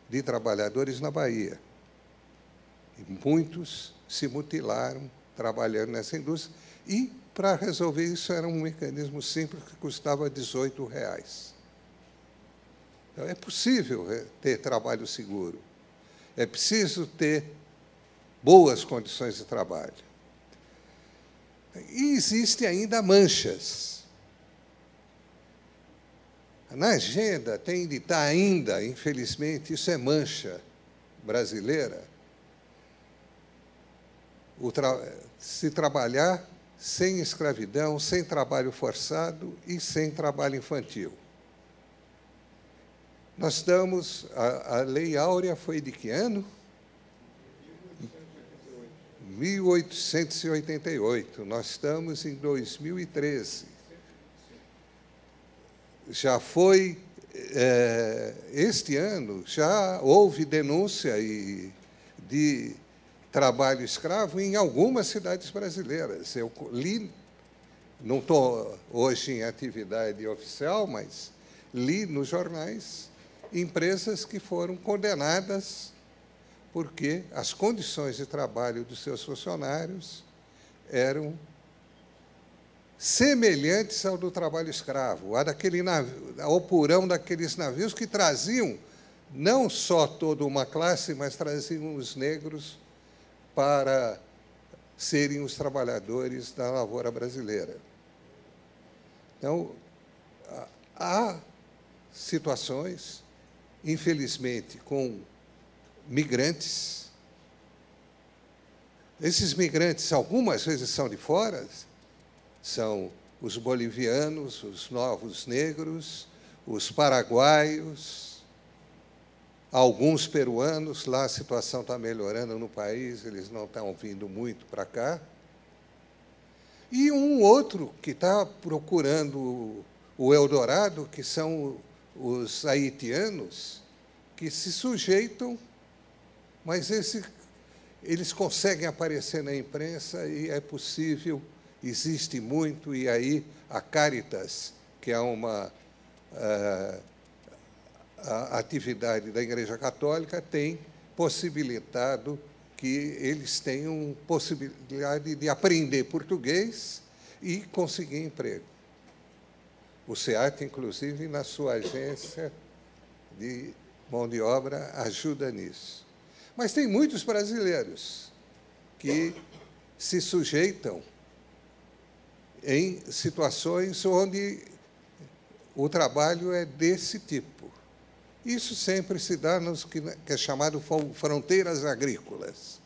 de trabalhadores na Bahia. E muitos se mutilaram trabalhando nessa indústria, e, para resolver isso, era um mecanismo simples que custava R$18. Então, é possível ter trabalho seguro. É preciso ter boas condições de trabalho. E existem ainda manchas. Na agenda tem de estar ainda, infelizmente, isso é mancha brasileira, se trabalhar sem escravidão, sem trabalho forçado e sem trabalho infantil. Nós estamos... A Lei Áurea foi de que ano? 1888. Nós estamos em 2013. Já foi... este ano, já houve denúncia de trabalho escravo em algumas cidades brasileiras. Eu li, não estou hoje em atividade oficial, mas li nos jornais empresas que foram condenadas porque as condições de trabalho dos seus funcionários eram semelhantes ao do trabalho escravo, ao porão daqueles navios que traziam não só toda uma classe, mas traziam os negros para serem os trabalhadores da lavoura brasileira. Então, há situações, infelizmente, com migrantes. Esses migrantes, algumas vezes, são de fora, são os bolivianos, os novos negros, os paraguaios, alguns peruanos. Lá a situação está melhorando no país, eles não estão vindo muito para cá. E um outro que está procurando o Eldorado, que são os haitianos, que se sujeitam, mas eles conseguem aparecer na imprensa e é possível, existe muito, e aí a Caritas que é uma a atividade da Igreja Católica, tem possibilitado que eles tenham possibilidade de aprender português e conseguir emprego. O SEAT, inclusive, na sua agência de mão de obra, ajuda nisso. Mas tem muitos brasileiros que se sujeitam em situações onde o trabalho é desse tipo. Isso sempre se dá nos que é chamado fronteiras agrícolas.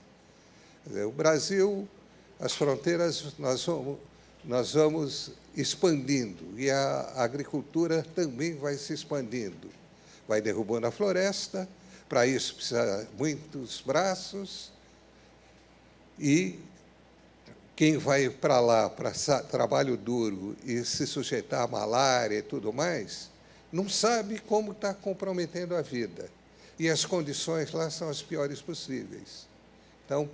Quer dizer, o Brasil, as fronteiras nós vamos expandindo, e a agricultura também vai se expandindo. Vai derrubando a floresta, para isso precisa de muitos braços, e quem vai para lá para trabalho duro e se sujeitar à malária e tudo mais, não sabe como está comprometendo a vida. E as condições lá são as piores possíveis. Então,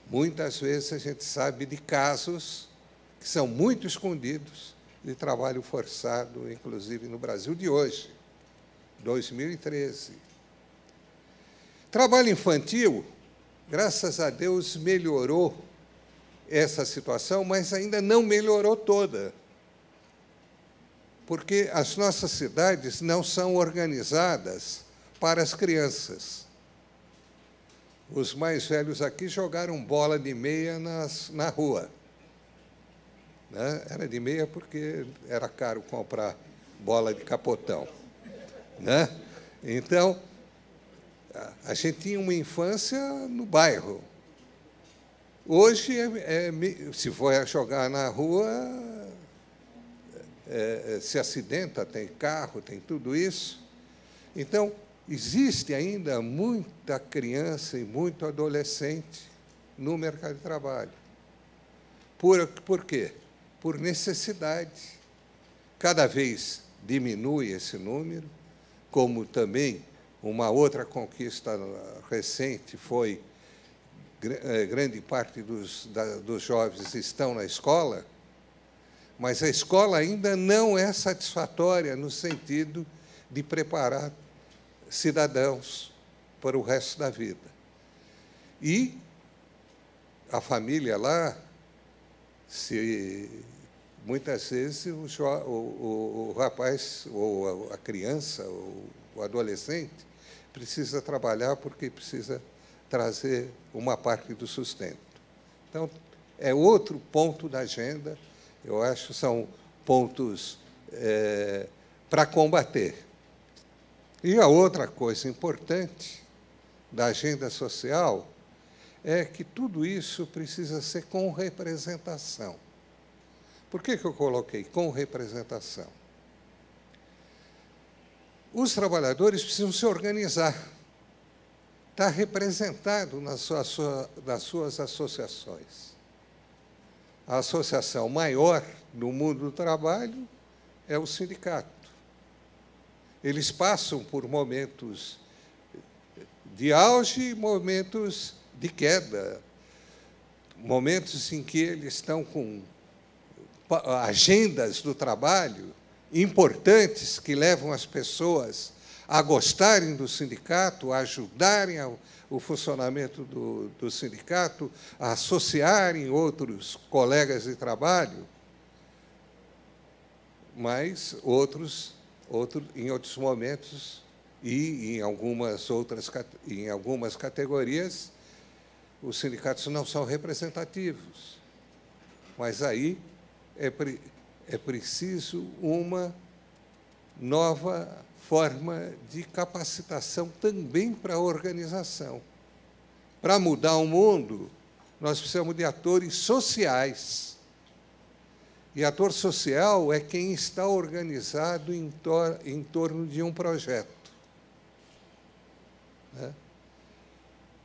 muitas vezes a gente sabe de casos que são muito escondidos de trabalho forçado, inclusive no Brasil de hoje, 2013. Trabalho infantil, graças a Deus, melhorou essa situação, mas ainda não melhorou toda, porque as nossas cidades não são organizadas para as crianças. Os mais velhos aqui jogaram bola de meia na rua. Né? Era de meia porque era caro comprar bola de capotão. Né? Então, a gente tinha uma infância no bairro. Hoje, se for jogar na rua, se acidenta, tem carro, tem tudo isso. Então, existe ainda muita criança e muito adolescente no mercado de trabalho. Por quê? Por necessidade. Cada vez diminui esse número, como também uma outra conquista recente foi grande parte dos jovens estão na escola, mas a escola ainda não é satisfatória no sentido de preparar cidadãos para o resto da vida. E a família lá, muitas vezes o rapaz, ou a criança, ou o adolescente, precisa trabalhar porque precisa trazer uma parte do sustento. Então, é outro ponto da agenda, eu acho que são pontos para combater. E a outra coisa importante da agenda social é que tudo isso precisa ser com representação. Por que eu coloquei com representação? Os trabalhadores precisam se organizar. Está representado nas suas associações. A associação maior do mundo do trabalho é o sindicato. Eles passam por momentos de auge e momentos de queda, momentos em que eles estão com agendas do trabalho importantes que levam as pessoas a gostarem do sindicato, a ajudarem o funcionamento do sindicato, a associarem outros colegas de trabalho, mas em outros momentos e em algumas categorias, os sindicatos não são representativos. Mas aí é preciso uma nova forma de capacitação também para a organização. Para mudar o mundo, nós precisamos de atores sociais. E ator social é quem está organizado em torno de um projeto. Né?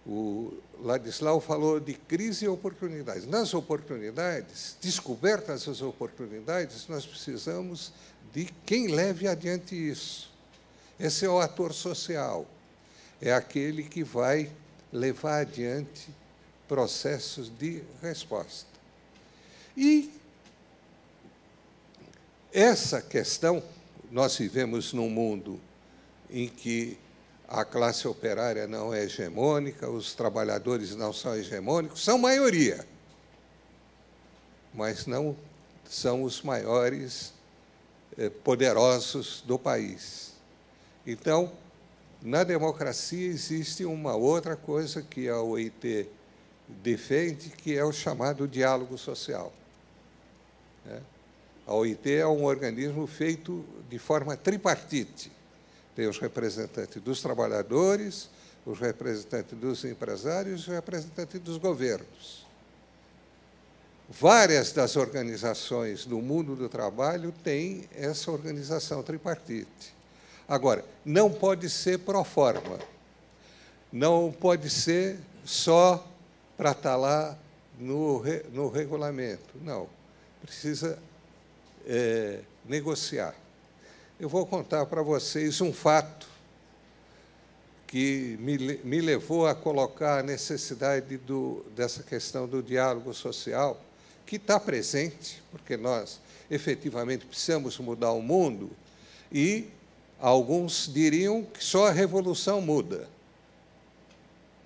O Ladislau falou de crise e oportunidades. Nas oportunidades, descobertas as oportunidades, nós precisamos de quem leve adiante isso. Esse é o ator social, é aquele que vai levar adiante processos de resposta. E essa questão, nós vivemos num mundo em que a classe operária não é hegemônica, os trabalhadores não são hegemônicos, são maioria, mas não são os maiores poderosos do país. Então, na democracia existe uma outra coisa que a OIT defende, que é o chamado diálogo social. A OIT é um organismo feito de forma tripartite. Tem os representantes dos trabalhadores, os representantes dos empresários e os representantes dos governos. Várias das organizações do mundo do trabalho têm essa organização tripartite. Agora, não pode ser pro forma, não pode ser só para estar lá no regulamento. Não, precisa negociar. Eu vou contar para vocês um fato que me levou a colocar a necessidade dessa questão do diálogo social, que está presente, porque nós, efetivamente, precisamos mudar o mundo, e alguns diriam que só a revolução muda.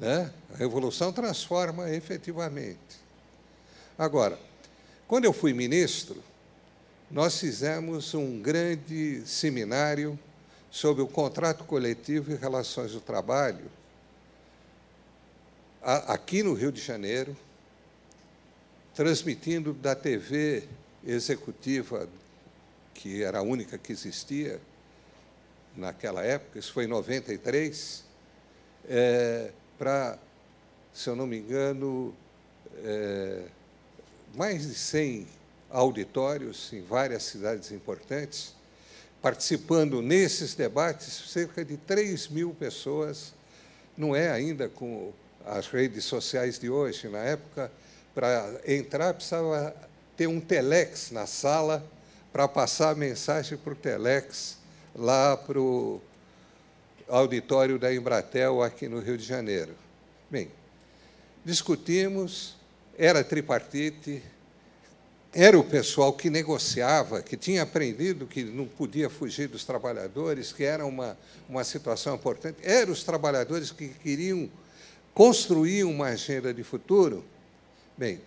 A revolução transforma efetivamente. Agora, quando eu fui ministro, nós fizemos um grande seminário sobre o contrato coletivo e relações do trabalho, aqui no Rio de Janeiro, transmitindo da TV executiva, que era a única que existia naquela época, isso foi em 93, para, se eu não me engano, mais de 100 auditórios em várias cidades importantes, participando nesses debates, cerca de 3.000 pessoas. Não é ainda com as redes sociais de hoje. Na época, para entrar, precisava ter um telex na sala para passar a mensagem por telex lá para o auditório da Embratel, aqui no Rio de Janeiro. Bem, discutimos, era tripartite, era o pessoal que negociava, que tinha aprendido que não podia fugir dos trabalhadores, que era uma situação importante, eram os trabalhadores que queriam construir uma agenda de futuro. Bem,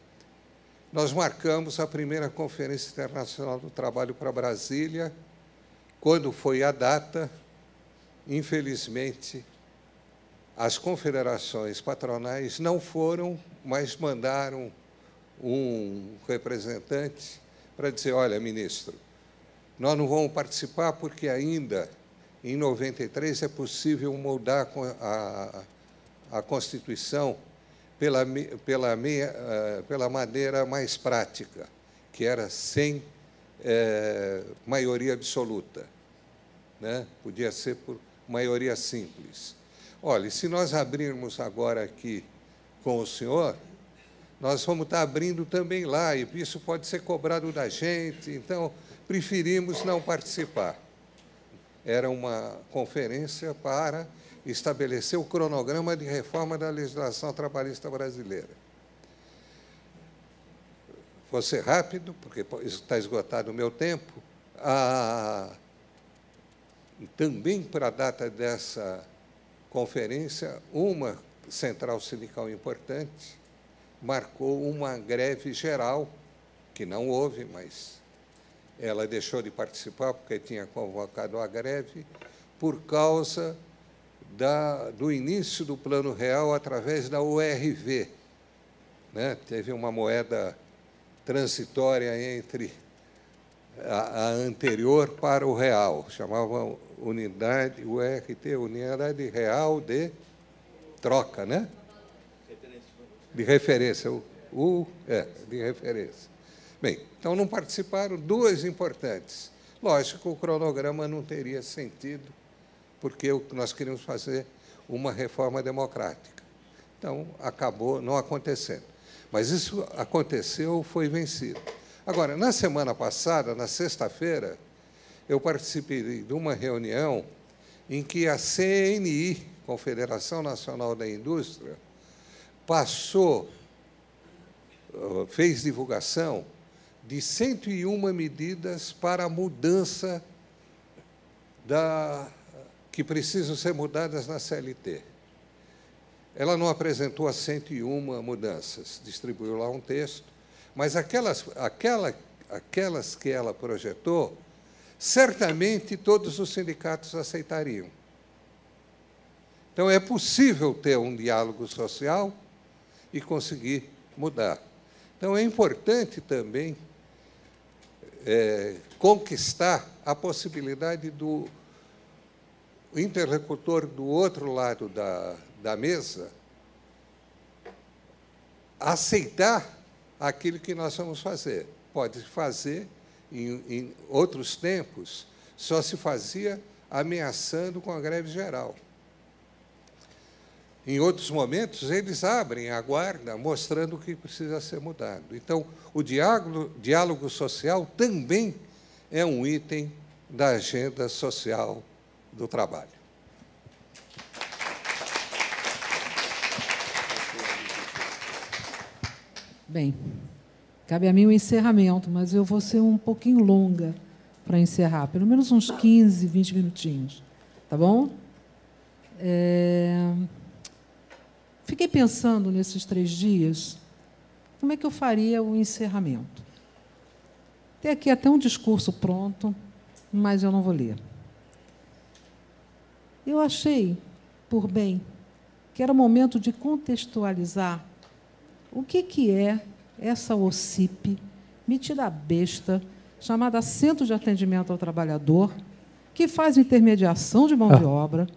nós marcamos a primeira Conferência Internacional do Trabalho para Brasília. Quando foi a data, infelizmente, as confederações patronais não foram, mas mandaram um representante para dizer: olha, ministro, nós não vamos participar porque ainda, em 93, é possível mudar a Constituição pela maneira mais prática, que era sem maioria absoluta, podia ser por maioria simples. Olha, se nós abrirmos agora aqui com o senhor, nós vamos estar abrindo também lá, e isso pode ser cobrado da gente, então preferimos não participar. Era uma conferência para estabelecer o cronograma de reforma da legislação trabalhista brasileira. Vou ser rápido, porque está esgotado o meu tempo. Também, para a data dessa conferência, uma central sindical importante marcou uma greve geral, que não houve, mas ela deixou de participar porque tinha convocado a greve, por causa do início do Plano Real através da URV. Teve uma moeda transitória entre a anterior para o real, chamavam unidade, URT, Unidade Real de Troca, de referência, de referência. Bem, então não participaram duas importantes. Lógico, o cronograma não teria sentido, porque nós queríamos fazer uma reforma democrática. Então, acabou não acontecendo. Mas isso aconteceu, foi vencido. Agora, na semana passada, na sexta-feira, eu participei de uma reunião em que a CNI, Confederação Nacional da Indústria, fez divulgação de 101 medidas para a mudança que precisam ser mudadas na CLT. Ela não apresentou as 101 mudanças, distribuiu lá um texto, mas aquelas que ela projetou, certamente todos os sindicatos aceitariam. Então, é possível ter um diálogo social e conseguir mudar. Então, é importante também conquistar a possibilidade do interlocutor do outro lado da mesa aceitar aquilo que nós vamos fazer. Pode fazer, em outros tempos, só se fazia ameaçando com a greve geral. Em outros momentos, eles abrem a guarda, mostrando o que precisa ser mudado. Então, o diálogo social também é um item da agenda social do trabalho. Bem, cabe a mim o encerramento, mas eu vou ser um pouquinho longa para encerrar, pelo menos uns 15, 20 minutinhos, tá bom? Fiquei pensando nesses 3 dias, como é que eu faria o encerramento. Tem aqui até um discurso pronto, mas eu não vou ler. Eu achei, por bem, que era o momento de contextualizar o que é essa OCIP, metida besta, chamada Centro de Atendimento ao Trabalhador, que faz intermediação de mão de obra,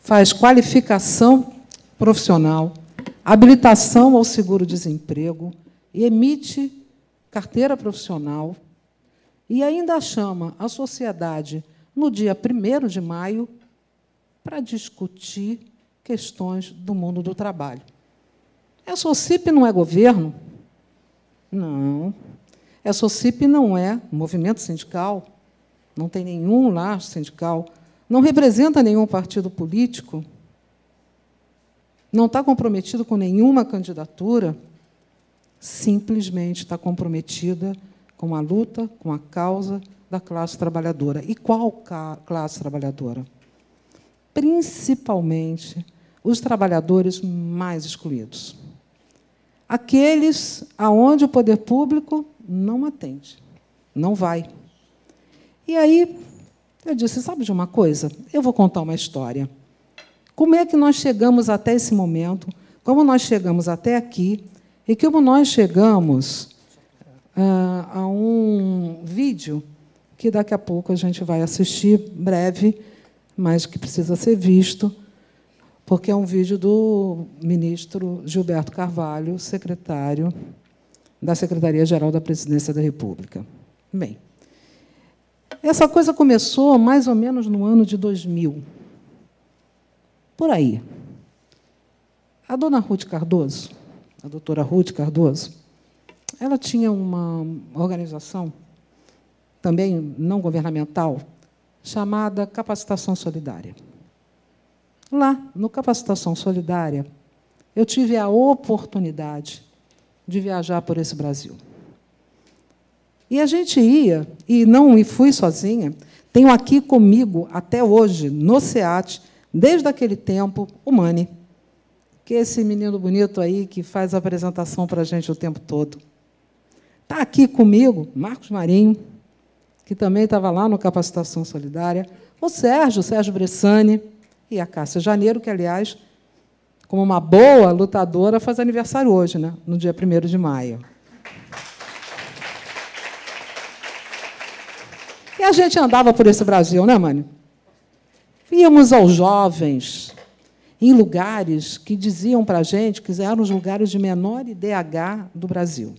faz qualificação profissional, habilitação ao seguro-desemprego, emite carteira profissional e ainda chama a sociedade, no dia 1º de maio, para discutir questões do mundo do trabalho. Essa OCIP não é governo? Não. Essa OCIP não é movimento sindical, não tem nenhum laço sindical, não representa nenhum partido político, não está comprometido com nenhuma candidatura, simplesmente está comprometida com a luta, com a causa da classe trabalhadora. E qual classe trabalhadora? Principalmente os trabalhadores mais excluídos. Aqueles aonde o poder público não atende, não vai. E aí, eu disse, sabe de uma coisa? Eu vou contar uma história. Como é que nós chegamos até esse momento, como nós chegamos até aqui, e como nós chegamos a um vídeo que daqui a pouco a gente vai assistir, breve, mas que precisa ser visto, porque é um vídeo do ministro Gilberto Carvalho, secretário da Secretaria-Geral da Presidência da República. Bem, essa coisa começou mais ou menos no ano de 2000. Por aí. A dona Ruth Cardoso, a doutora Ruth Cardoso, ela tinha uma organização, também não governamental, chamada Capacitação Solidária. Lá, no Capacitação Solidária, eu tive a oportunidade de viajar por esse Brasil. E a gente ia, e não fui sozinha, tenho aqui comigo, até hoje, no SEAT, desde aquele tempo, o Mani, que é esse menino bonito aí que faz a apresentação para a gente o tempo todo. Está aqui comigo, Marcos Marinho, que também estava lá no Capacitação Solidária, o Sérgio Bressani, e a Cássia Janeiro, que, aliás, como uma boa lutadora, faz aniversário hoje, né? No dia 1º de maio. E a gente andava por esse Brasil, né, Mani? Íamos aos jovens, em lugares que diziam para a gente que eram os lugares de menor IDH do Brasil.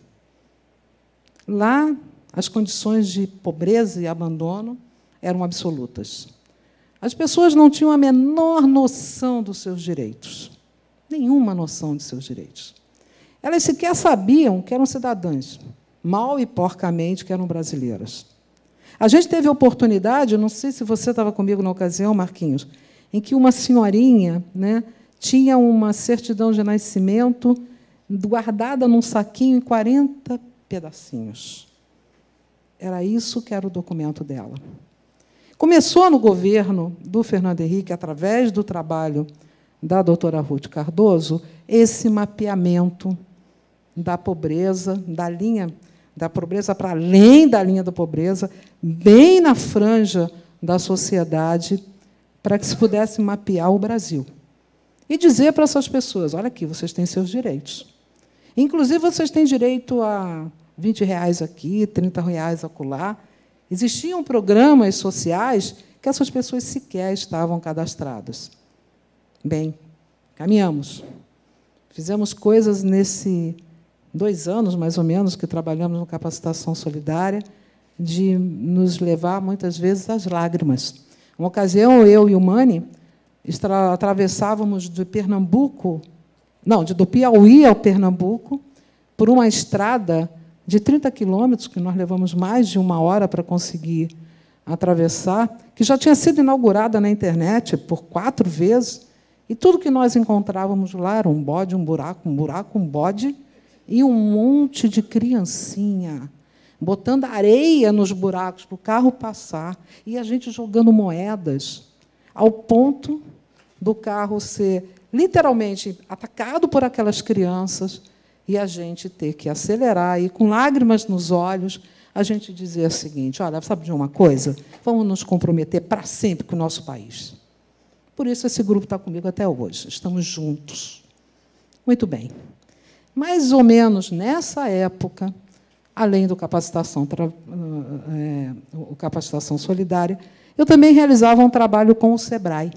Lá, as condições de pobreza e abandono eram absolutas. As pessoas não tinham a menor noção dos seus direitos, nenhuma noção de seus direitos. Elas sequer sabiam que eram cidadãs, mal e porcamente que eram brasileiras. A gente teve a oportunidade, não sei se você estava comigo na ocasião, Marquinhos, em que uma senhorinha, né, tinha uma certidão de nascimento guardada num saquinho em 40 pedacinhos. Era isso que era o documento dela. Começou no governo do Fernando Henrique, através do trabalho da doutora Ruth Cardoso, esse mapeamento da pobreza, da linha da pobreza para além da linha da pobreza, bem na franja da sociedade, para que se pudesse mapear o Brasil. E dizer para essas pessoas, olha aqui, vocês têm seus direitos. Inclusive, vocês têm direito a R$20 aqui, R$30 acolá. Existiam programas sociais que essas pessoas sequer estavam cadastradas. Bem, caminhamos. Fizemos coisas nesse 2 anos, mais ou menos, que trabalhamos no Capacitação Solidária, de nos levar, muitas vezes, às lágrimas. Uma ocasião, eu e o Mani atravessávamos de Pernambuco, não, do Piauí ao Pernambuco, por uma estrada de 30 quilômetros, que nós levamos mais de 1 hora para conseguir atravessar, que já tinha sido inaugurada na internet por 4 vezes, e tudo que nós encontrávamos lá era um bode, um buraco, um bode, e um monte de criancinha, botando areia nos buracos para o carro passar, e a gente jogando moedas, ao ponto do carro ser literalmente atacado por aquelas crianças, e a gente ter que acelerar, e, com lágrimas nos olhos, a gente dizer o seguinte, olha, sabe de uma coisa? Vamos nos comprometer para sempre com o nosso país. Por isso, esse grupo está comigo até hoje. Estamos juntos. Muito bem. Mais ou menos nessa época, além do Capacitação Solidária, eu também realizava um trabalho com o SEBRAE.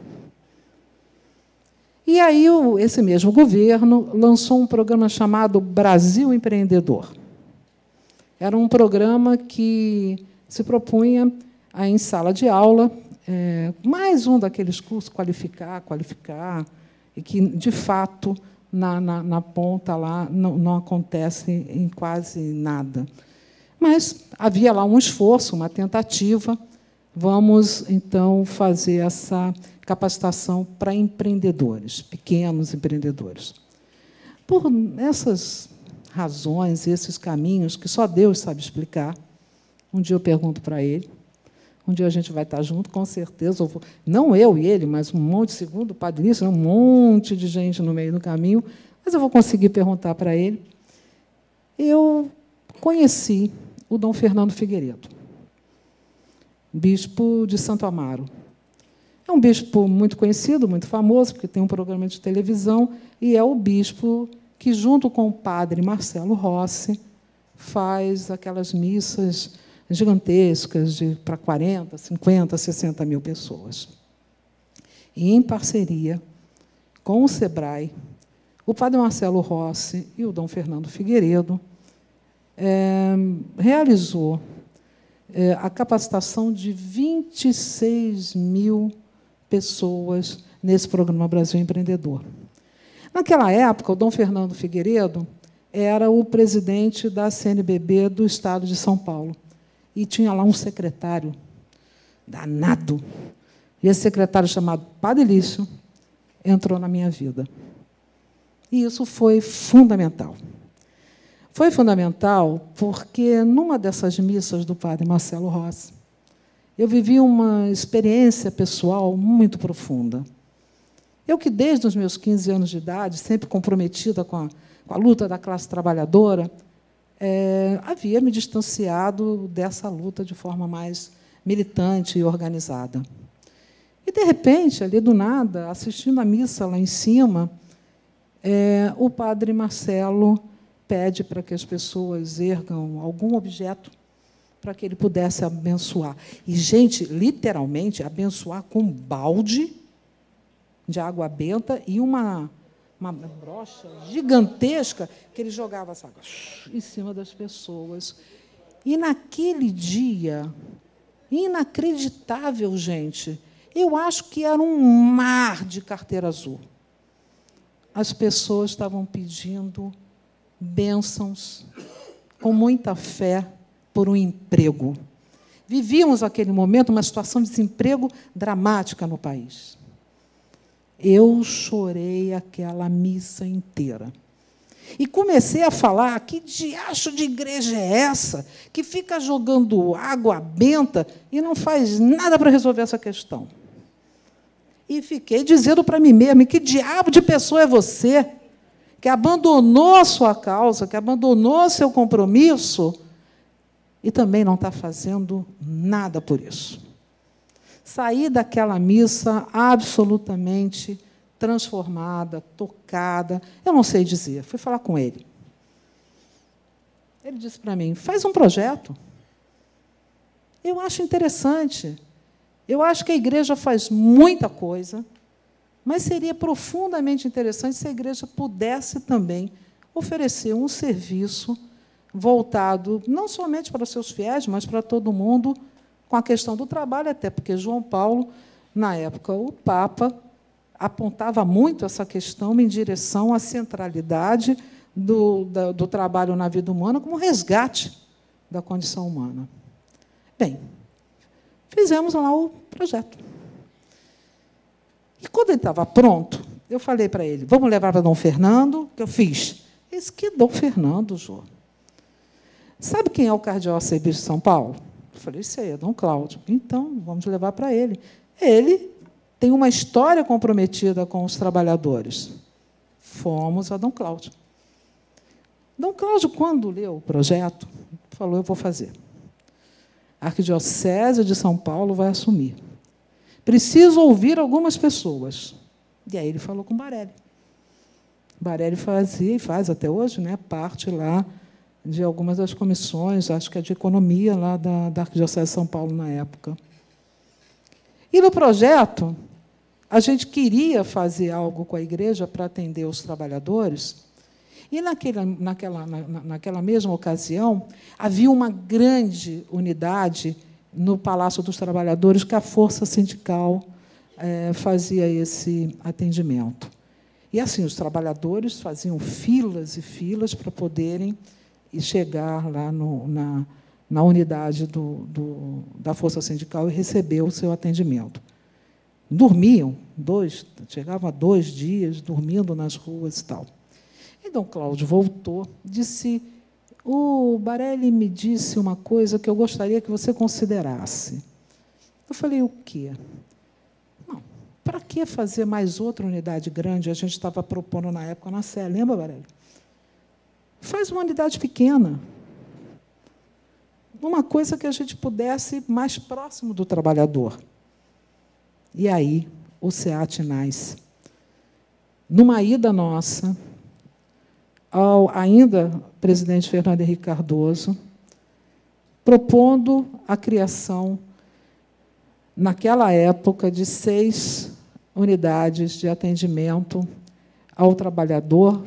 E aí, esse mesmo governo lançou um programa chamado Brasil Empreendedor. Era um programa que se propunha, em sala de aula, mais um daqueles cursos, qualificar, e que, de fato, na ponta lá não acontece em quase nada. Mas havia lá um esforço, uma tentativa. Vamos, então, fazer essa capacitação para empreendedores, pequenos empreendedores. Por essas razões, esses caminhos, que só Deus sabe explicar, um dia eu pergunto para ele, um dia a gente vai estar junto, com certeza, não eu e ele, mas um monte, segundo o Padre Lício, um monte de gente no meio do caminho, mas eu vou conseguir perguntar para ele. Eu conheci o Dom Fernando Figueiredo, bispo de Santo Amaro. É um bispo muito conhecido, muito famoso, porque tem um programa de televisão, e é o bispo que, junto com o padre Marcelo Rossi, faz aquelas missas gigantescas para 40, 50, 60 mil pessoas. E, em parceria com o SEBRAE, o padre Marcelo Rossi e o Dom Fernando Figueiredo realizou a capacitação de 26 mil pessoas nesse programa Brasil Empreendedor. Naquela época, o Dom Fernando Figueiredo era o presidente da CNBB do Estado de São Paulo. E tinha lá um secretário danado. E esse secretário, chamado Padre Lício, entrou na minha vida. E isso foi fundamental. Foi fundamental porque, numa dessas missas do padre Marcelo Rossi, eu vivi uma experiência pessoal muito profunda. Eu que, desde os meus 15 anos de idade, sempre comprometida com a luta da classe trabalhadora, havia me distanciado dessa luta de forma mais militante e organizada. E, de repente, ali do nada, assistindo a missa lá em cima, o padre Marcelo pede para que as pessoas ergam algum objeto para que ele pudesse abençoar. E, gente, literalmente, abençoar com um balde de água benta e uma brocha gigantesca que ele jogava essa água em cima das pessoas. E, naquele dia, inacreditável, gente, eu acho que era um mar de carteira azul. As pessoas estavam pedindo bênçãos com muita fé por um emprego. Vivíamos, naquele momento, uma situação de desemprego dramática no país. Eu chorei aquela missa inteira. E comecei a falar: que diacho de igreja é essa que fica jogando água benta e não faz nada para resolver essa questão? E fiquei dizendo para mim mesma: que diabo de pessoa é você que abandonou a sua causa, que abandonou seu compromisso e também não está fazendo nada por isso? Saí daquela missa absolutamente transformada, tocada, eu não sei dizer. Fui falar com ele. Ele disse para mim: faz um projeto. Eu acho interessante. Eu acho que a igreja faz muita coisa, mas seria profundamente interessante se a igreja pudesse também oferecer um serviço voltado não somente para os seus fiéis, mas para todo mundo, com a questão do trabalho, até porque João Paulo, na época, o Papa, apontava muito essa questão em direção à centralidade do trabalho na vida humana como resgate da condição humana. Bem, fizemos lá o projeto. E, quando ele estava pronto, eu falei para ele: vamos levar para Dom Fernando, que eu fiz. Ele disse: que Dom Fernando, Jô? Sabe quem é o cardeal-arcebispo de São Paulo? Eu falei: sei, é Dom Cláudio. Então, vamos levar para ele. Ele tem uma história comprometida com os trabalhadores. Fomos a Dom Cláudio. Dom Cláudio, quando leu o projeto, falou: eu vou fazer. A Arquidiocese de São Paulo vai assumir. Preciso ouvir algumas pessoas. E aí ele falou com Barelli. Barelli fazia, e faz até hoje, né, parte lá de algumas das comissões, acho que é de economia lá da Arquidiocese de São Paulo na época. E no projeto, a gente queria fazer algo com a igreja para atender os trabalhadores, e naquela mesma ocasião havia uma grande unidade no Palácio dos Trabalhadores, que a Força Sindical fazia esse atendimento. E, assim, os trabalhadores faziam filas e filas para poderem chegar lá na unidade da Força Sindical e receber o seu atendimento. Dormiam, chegavam a 2 dias, dormindo nas ruas e tal. E Dom Cláudio voltou, disse: o Barelli me disse uma coisa que eu gostaria que você considerasse. Eu falei: o quê? Não, para que fazer mais outra unidade grande? A gente estava propondo, na época, na Sé, lembra, Barelli? Faz uma unidade pequena. Uma coisa que a gente pudesse mais próximo do trabalhador. E aí, o SEAT nasce. Numa ida nossa, ao ainda presidente Fernando Henrique Cardoso, propondo a criação, naquela época, de 6 unidades de atendimento ao trabalhador,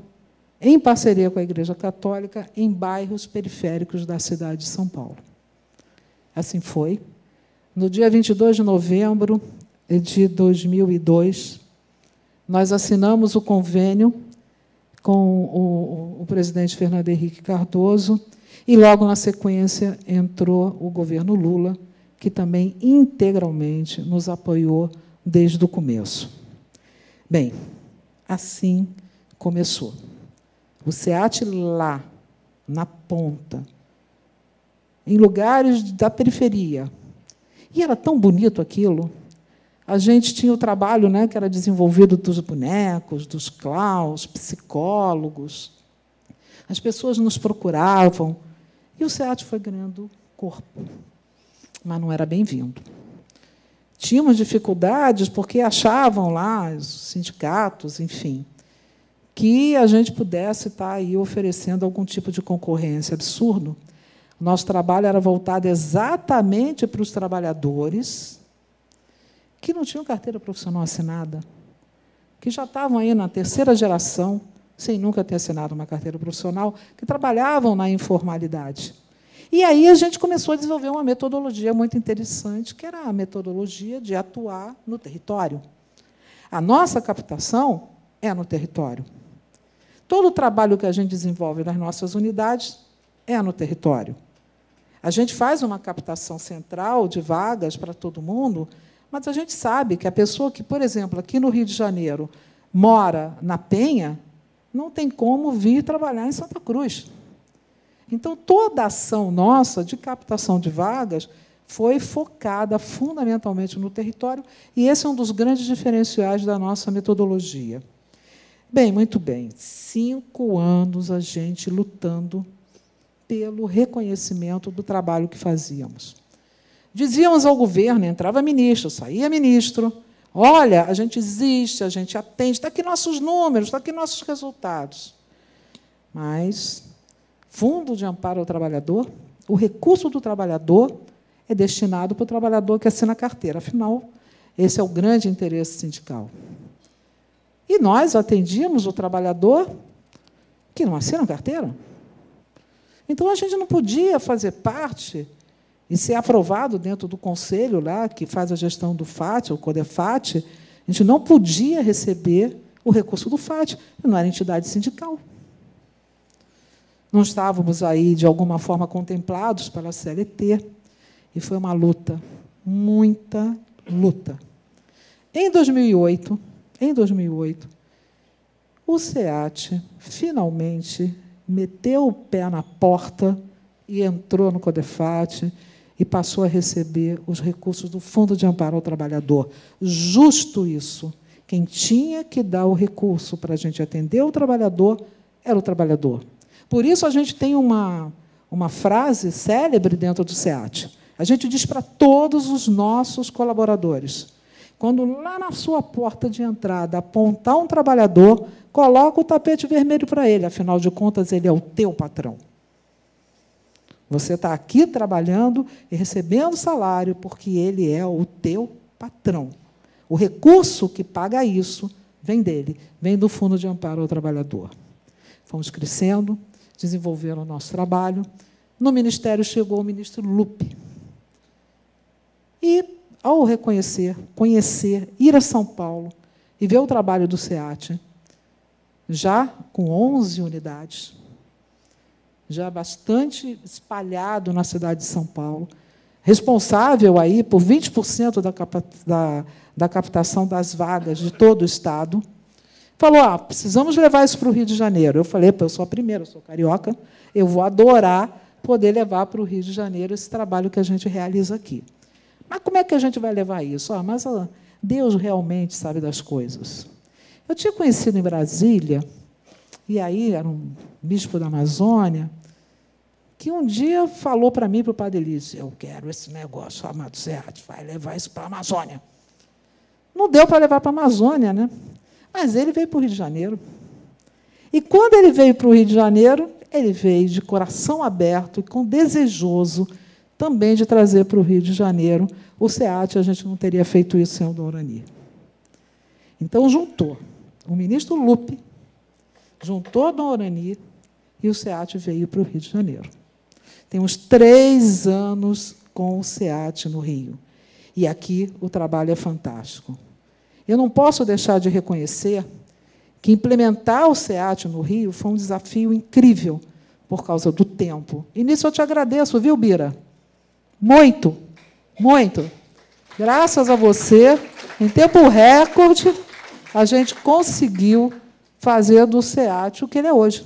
em parceria com a Igreja Católica, em bairros periféricos da cidade de São Paulo. Assim foi. No dia 22 de novembro de 2002, nós assinamos o convênio com o presidente Fernando Henrique Cardoso, e, logo na sequência, entrou o governo Lula, que também integralmente nos apoiou desde o começo. Bem, assim começou. O SEAT lá, na ponta, em lugares da periferia. E era tão bonito aquilo. A gente tinha o trabalho, né, que era desenvolvido dos bonecos, dos clowns, psicólogos. As pessoas nos procuravam. E o SEAT foi ganhando corpo. Mas não era bem-vindo. Tínhamos dificuldades porque achavam lá, os sindicatos, enfim, que a gente pudesse estar aí oferecendo algum tipo de concorrência. Absurdo. Nosso trabalho era voltado exatamente para os trabalhadores que não tinham carteira profissional assinada, que já estavam aí na 3ª geração, sem nunca ter assinado uma carteira profissional, que trabalhavam na informalidade. E aí a gente começou a desenvolver uma metodologia muito interessante, que era a metodologia de atuar no território. A nossa captação é no território. Todo o trabalho que a gente desenvolve nas nossas unidades é no território. A gente faz uma captação central de vagas para todo mundo, mas a gente sabe que a pessoa que, por exemplo, aqui no Rio de Janeiro, mora na Penha, não tem como vir trabalhar em Santa Cruz. Então, toda a ação nossa de captação de vagas foi focada fundamentalmente no território, e esse é um dos grandes diferenciais da nossa metodologia. Bem, muito bem. 5 anos a gente lutando pelo reconhecimento do trabalho que fazíamos. Dizíamos ao governo, entrava ministro, saía ministro, olha, a gente existe, a gente atende, está aqui nossos números, está aqui nossos resultados. Mas, Fundo de Amparo ao Trabalhador, o recurso do trabalhador é destinado para o trabalhador que assina a carteira. Afinal, esse é o grande interesse sindical. E nós atendíamos o trabalhador que não assina a carteira. Então, a gente não podia fazer parte e ser aprovado dentro do conselho lá, que faz a gestão do FAT, o CODEFAT, a gente não podia receber o recurso do FAT, não era entidade sindical. Não estávamos aí, de alguma forma, contemplados pela CLT, e foi uma luta, muita luta. Em 2008, o SEAT finalmente meteu o pé na porta e entrou no CODEFAT e passou a receber os recursos do Fundo de Amparo ao Trabalhador. Justo isso. Quem tinha que dar o recurso para a gente atender o trabalhador era o trabalhador. Por isso, a gente tem uma frase célebre dentro do SEAT. A gente diz para todos os nossos colaboradores, quando lá na sua porta de entrada apontar um trabalhador, coloca o tapete vermelho para ele, afinal de contas, ele é o teu patrão. Você está aqui trabalhando e recebendo salário porque ele é o teu patrão. O recurso que paga isso vem dele, vem do Fundo de Amparo ao Trabalhador. Fomos crescendo, desenvolvendo o nosso trabalho. No Ministério chegou o ministro Lupe. E, ao conhecer, ir a São Paulo e ver o trabalho do SEAT, já com 11 unidades, já bastante espalhado na cidade de São Paulo, responsável aí por 20% da captação das vagas de todo o Estado, falou, precisamos levar isso para o Rio de Janeiro. Eu falei, eu sou a primeira, eu sou carioca, eu vou adorar poder levar para o Rio de Janeiro esse trabalho que a gente realiza aqui. Mas como é que a gente vai levar isso? Mas Deus realmente sabe das coisas. Eu tinha conhecido em Brasília, e aí era um bispo da Amazônia, que um dia falou para mim, para o padre Elísio, eu quero esse negócio, amado SEAT, vai levar isso para a Amazônia. Não deu para levar para a Amazônia, né? Mas ele veio para o Rio de Janeiro. E, quando ele veio para o Rio de Janeiro, ele veio de coração aberto e com desejoso também de trazer para o Rio de Janeiro o SEAT. A gente não teria feito isso sem o Dom Orani. Então, juntou o ministro Lupe, juntou o Dom Orani, e o SEAT veio para o Rio de Janeiro. Temos 3 anos com o SEAT no Rio. E aqui o trabalho é fantástico. Eu não posso deixar de reconhecer que implementar o SEAT no Rio foi um desafio incrível por causa do tempo. E nisso eu te agradeço, viu, Bira? Muito, muito. Graças a você, em tempo recorde, a gente conseguiu fazer do SEAT o que ele é hoje.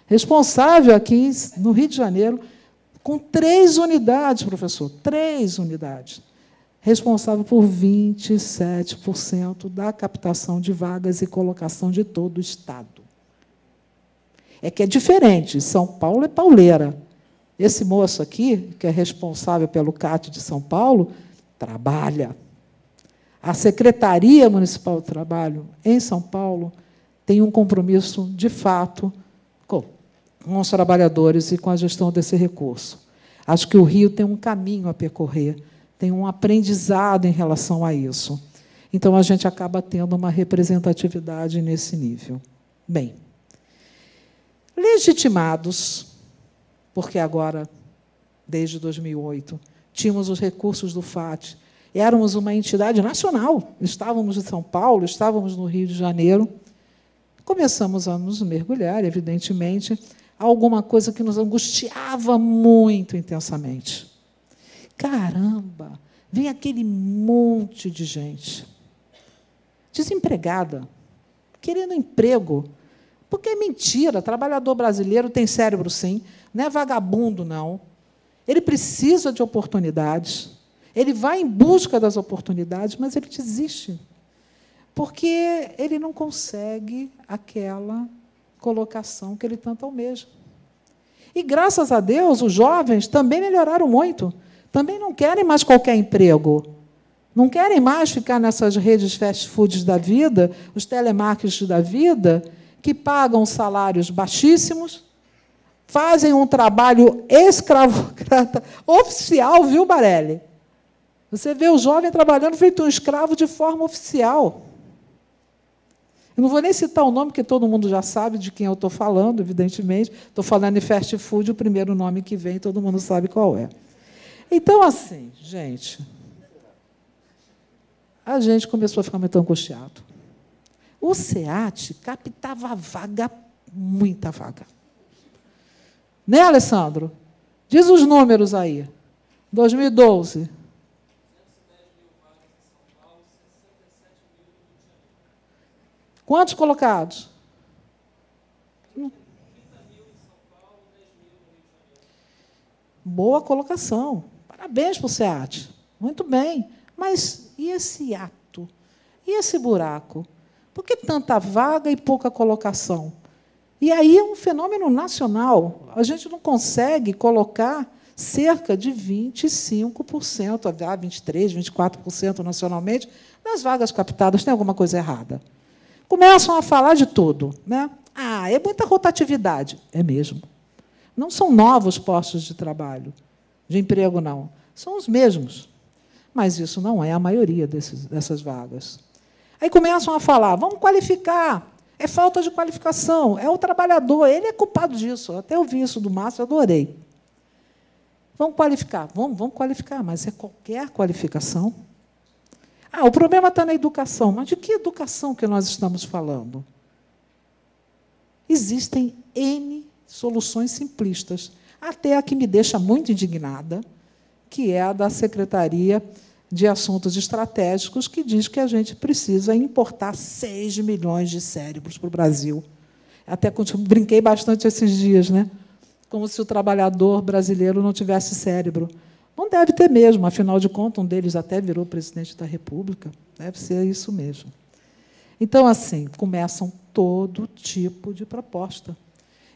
Responsável aqui no Rio de Janeiro, com 3 unidades, professor, 3 unidades. Responsável por 27% da captação de vagas e colocação de todo o Estado. É que é diferente, São Paulo é pauleira. Esse moço aqui, que é responsável pelo CAT de São Paulo, trabalha. A Secretaria Municipal do Trabalho, em São Paulo, tem um compromisso, de fato, com os trabalhadores e com a gestão desse recurso. Acho que o Rio tem um caminho a percorrer, tem um aprendizado em relação a isso. Então, a gente acaba tendo uma representatividade nesse nível. Bem, legitimados, porque agora, desde 2008, tínhamos os recursos do FAT, éramos uma entidade nacional, estávamos em São Paulo, estávamos no Rio de Janeiro, começamos a nos mergulhar, evidentemente, alguma coisa que nos angustiava muito intensamente. Caramba, vem aquele monte de gente desempregada, querendo emprego, Porque é mentira, trabalhador brasileiro tem cérebro, sim, não é vagabundo, não. Ele precisa de oportunidades, ele vai em busca das oportunidades, mas ele desiste, porque ele não consegue aquela colocação que ele tanto almeja. E, graças a Deus, os jovens também melhoraram muito, também não querem mais qualquer emprego, não querem mais ficar nessas redes fast foods da vida, os telemarketers da vida, que pagam salários baixíssimos, fazem um trabalho escravocrata oficial, viu, Barelli? Você vê o jovem trabalhando feito um escravo de forma oficial. Eu não vou nem citar o nome, porque todo mundo já sabe de quem eu estou falando, evidentemente. Estou falando em fast food, o primeiro nome que vem, todo mundo sabe qual é. Então, assim, gente, a gente começou a ficar muito angustiado. O SEAT captava vaga, muita vaga. Né, Alessandro? Diz os números aí. 2012. Quantos colocados? 30.000 em São Paulo, 10.000 no Rio de Janeiro. Boa colocação. Parabéns para o SEAT. Muito bem. Mas e esse ato? E esse buraco? Por que tanta vaga e pouca colocação? E aí é um fenômeno nacional. A gente não consegue colocar cerca de 25%, 23%, 24% nacionalmente, nas vagas captadas. Tem alguma coisa errada. Começam a falar de tudo, né? Ah, é muita rotatividade. É mesmo. Não são novos postos de trabalho, de emprego, não. São os mesmos. Mas isso não é a maioria dessas vagas. Aí começam a falar, vamos qualificar, é falta de qualificação, é o trabalhador, ele é culpado disso. Eu até ouvi isso do Márcio, adorei. Vamos qualificar, vamos qualificar, mas é qualquer qualificação. Ah, o problema está na educação. Mas de que educação que nós estamos falando? Existem N soluções simplistas, até a que me deixa muito indignada, que é a da Secretaria de Assuntos Estratégicos, que diz que a gente precisa importar 6 milhões de cérebros para o Brasil. Até brinquei bastante esses dias, né? Como se o trabalhador brasileiro não tivesse cérebro. Não deve ter mesmo, afinal de contas, um deles até virou presidente da República. Deve ser isso mesmo. Então, assim, começam todo tipo de proposta.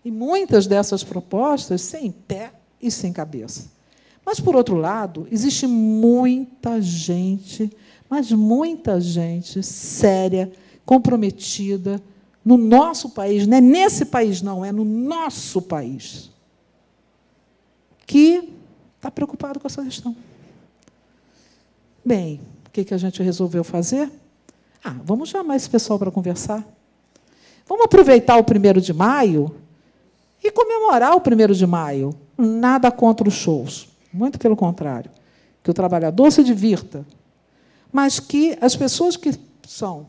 E muitas dessas propostas sem pé e sem cabeça. Mas, por outro lado, existe muita gente, mas muita gente séria, comprometida, no nosso país, não é nesse país, não, é no nosso país, que está preocupado com essa questão. Bem, o que a gente resolveu fazer? Vamos chamar esse pessoal para conversar. Vamos aproveitar o 1º de maio e comemorar o 1º de maio. Nada contra os shows. Muito pelo contrário, que o trabalhador se divirta, mas que as pessoas que são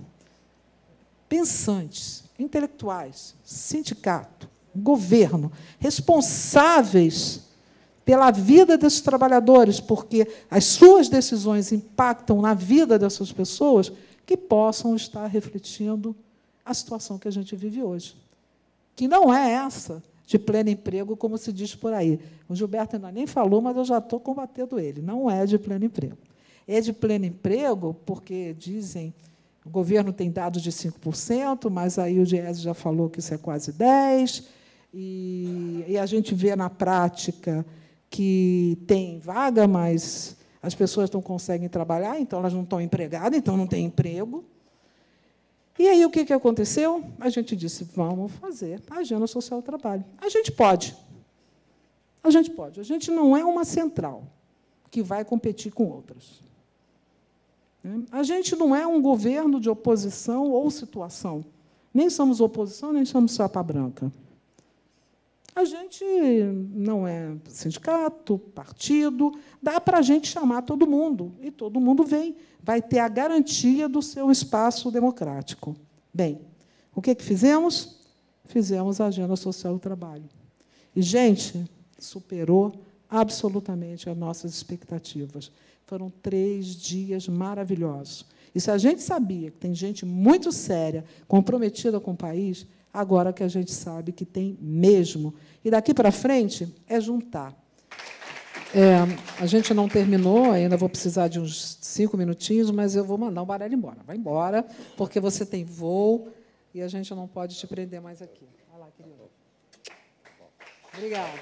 pensantes, intelectuais, sindicato, governo, responsáveis pela vida desses trabalhadores, porque as suas decisões impactam na vida dessas pessoas, que possam estar refletindo a situação que a gente vive hoje, que não é essa de pleno emprego, como se diz por aí. O Gilberto ainda nem falou, mas eu já estou combatendo ele. Não é de pleno emprego. É de pleno emprego porque, dizem, o governo tem dados de 5%, mas aí o Diese já falou que isso é quase 10%, e a gente vê na prática que tem vaga, mas as pessoas não conseguem trabalhar, então elas não estão empregadas, então não tem emprego. E aí, o que aconteceu? A gente disse, vamos fazer a Agenda Social do Trabalho. A gente pode. A gente pode. A gente não é uma central que vai competir com outras. A gente não é um governo de oposição ou situação. Nem somos oposição, nem somos chapa branca. A gente não é sindicato, partido, dá para a gente chamar todo mundo, e todo mundo vem, vai ter a garantia do seu espaço democrático. Bem, o que fizemos? Fizemos a Agenda Social do Trabalho. E, gente, superou absolutamente as nossas expectativas. Foram 3 dias maravilhosos. E se a gente sabia que tem gente muito séria, comprometida com o país, agora que a gente sabe que tem mesmo. E daqui para frente é juntar. A gente não terminou, ainda vou precisar de uns 5 minutinhos, mas eu vou mandar o Barelli embora. Vai embora, porque você tem voo e a gente não pode te prender mais aqui. Vai lá, querido. Obrigada.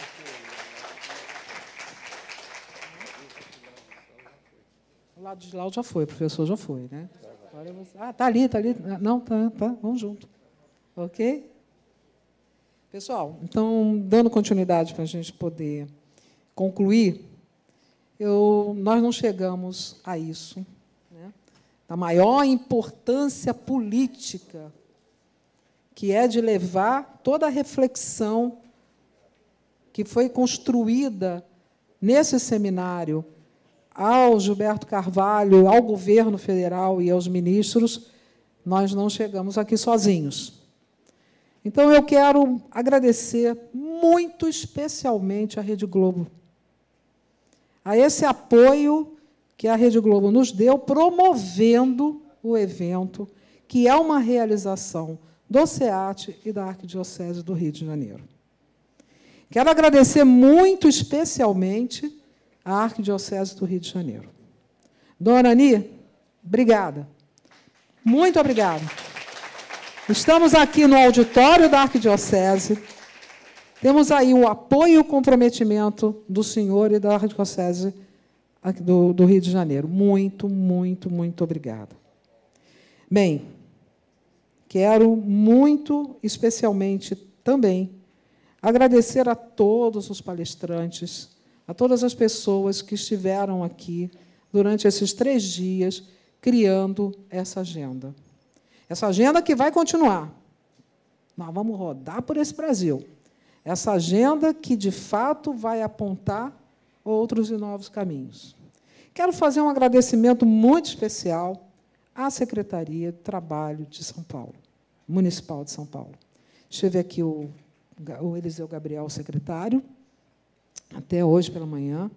O lado de lá já foi, o professor já foi, né? Agora você... está ali, está ali. Não, tá, vamos junto. Ok? Pessoal, então, dando continuidade para a gente poder concluir, nós não chegamos a isso, né, da maior importância política, que é de levar toda a reflexão que foi construída nesse seminário ao Gilberto Carvalho, ao governo federal e aos ministros. Nós não chegamos aqui sozinhos. Então, eu quero agradecer muito especialmente à Rede Globo, a esse apoio que a Rede Globo nos deu, promovendo o evento, que é uma realização do SEAT e da Arquidiocese do Rio de Janeiro. Quero agradecer muito especialmente à Arquidiocese do Rio de Janeiro. Dona Ani, obrigada. Muito obrigada. Estamos aqui no auditório da Arquidiocese. Temos aí o apoio e o comprometimento do senhor e da Arquidiocese do Rio de Janeiro. Muito, muito, muito obrigada. Bem, quero muito, especialmente também, agradecer a todos os palestrantes, a todas as pessoas que estiveram aqui durante esses 3 dias criando essa agenda. Essa agenda que vai continuar. Nós vamos rodar por esse Brasil. Essa agenda que, de fato, vai apontar outros e novos caminhos. Quero fazer um agradecimento muito especial à Secretaria de Trabalho de São Paulo, Municipal de São Paulo. Esteve aqui o Eliseu Gabriel, secretário, até hoje pela manhã.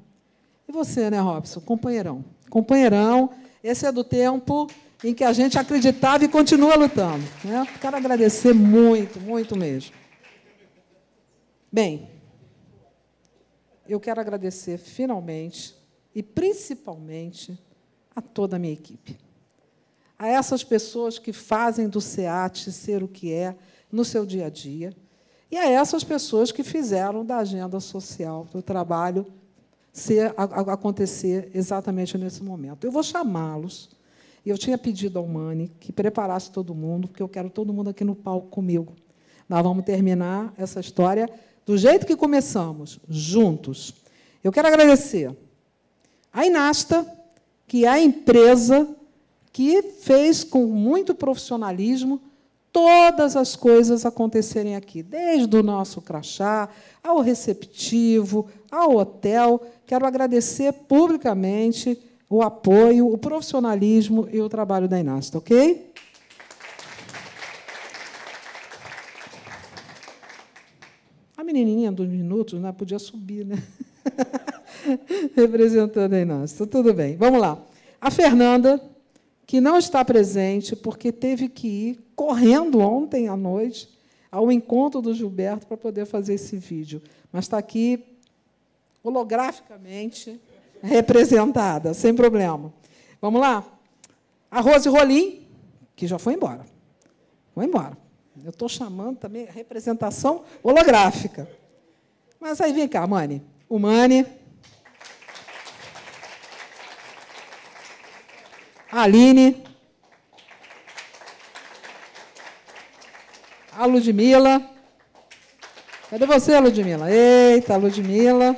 E você, né, Robson? Companheirão. Companheirão. Esse é do tempo em que a gente acreditava e continua lutando, né? Quero agradecer muito, muito mesmo. Bem, eu quero agradecer, finalmente, e principalmente, a toda a minha equipe. A essas pessoas que fazem do SEAT ser o que é no seu dia a dia, e a essas pessoas que fizeram da agenda social do trabalho acontecer exatamente nesse momento. Eu vou chamá-los. Eu tinha pedido ao Mani que preparasse todo mundo, porque eu quero todo mundo aqui no palco comigo. Nós vamos terminar essa história do jeito que começamos, juntos. Eu quero agradecer a Inasta, que é a empresa que fez com muito profissionalismo todas as coisas acontecerem aqui, desde o nosso crachá, ao receptivo, ao hotel. Quero agradecer publicamente o apoio, o profissionalismo e o trabalho da Inasta, ok? A menininha dos minutos, né, podia subir, né? Representando a Inasta. Tudo bem, vamos lá. A Fernanda, que não está presente, porque teve que ir correndo ontem à noite ao encontro do Gilberto para poder fazer esse vídeo, mas está aqui holograficamente representada, sem problema. Vamos lá? A Rose Rolim, que já foi embora. Foi embora. Eu estou chamando também a representação holográfica. Mas aí, vem cá, Mani. O Mani. A Aline. A Ludmila. Cadê você, Ludmila? Eita, Ludmila.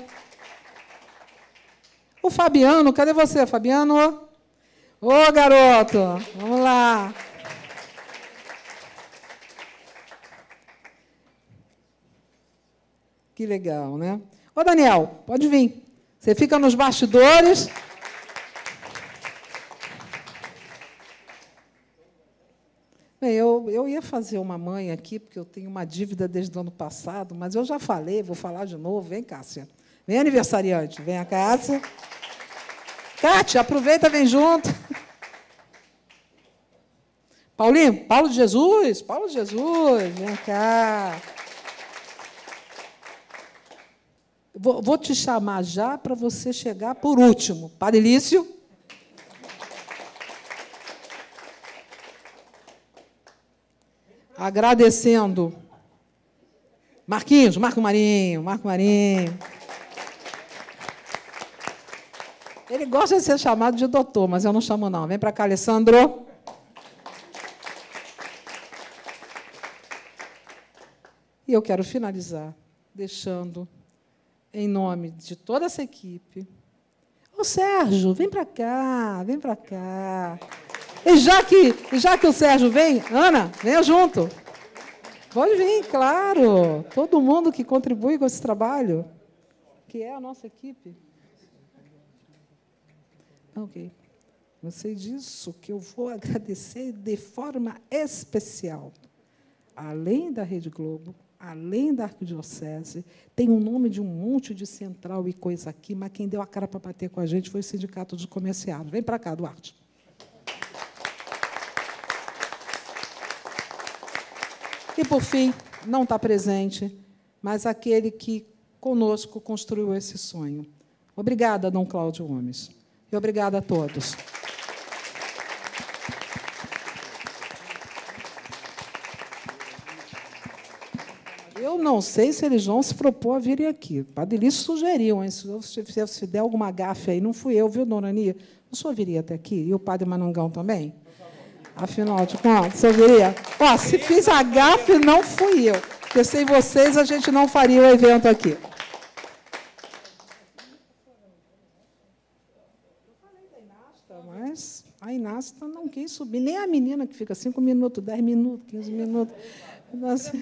O Fabiano, cadê você, Fabiano? Ô, garoto, vamos lá. Que legal, né? Ô, Daniel, pode vir. Você fica nos bastidores. Bem, eu ia fazer uma mãe aqui, porque eu tenho uma dívida desde o ano passado, mas eu já falei, vou falar de novo. Vem, Cássia. Vem, aniversariante. Vem a Cássia. Cátia, aproveita, vem junto. Paulinho, Paulo de Jesus, vem cá. Vou te chamar já para você chegar por último. Padre Lício. Agradecendo. Marquinhos, Marco Marinho. Ele gosta de ser chamado de doutor, mas eu não chamo, não. Vem para cá, Alessandro. E eu quero finalizar deixando, em nome de toda essa equipe, ô Sérgio, vem para cá. E já que o Sérgio vem, Ana, venha junto. Pode vir, claro. Todo mundo que contribui com esse trabalho, que é a nossa equipe. Ok. Eu sei disso, que eu vou agradecer de forma especial. Além da Rede Globo, além da Arquidiocese, tem o nome de um monte de central e coisa aqui, mas quem deu a cara para bater com a gente foi o Sindicato dos Comerciários. Vem para cá, Duarte. E, por fim, não está presente, mas aquele que conosco construiu esse sonho. Obrigada, Dom Cláudio Gomes. E obrigada a todos. Eu não sei se eles vão se propor a virem aqui. O Padre Lício sugeriu, hein? Se der alguma gafe aí, não fui eu, viu, dona Ania? O senhor viria até aqui? E o Padre Manangão também? Afinal de contas, o senhor viria? Ó, se fiz a gafe, não fui eu. Porque sem vocês a gente não faria o evento aqui. Mas a Inácia não quis subir. Nem a menina que fica 5 minutos, 10 minutos, 15 minutos. Nossa.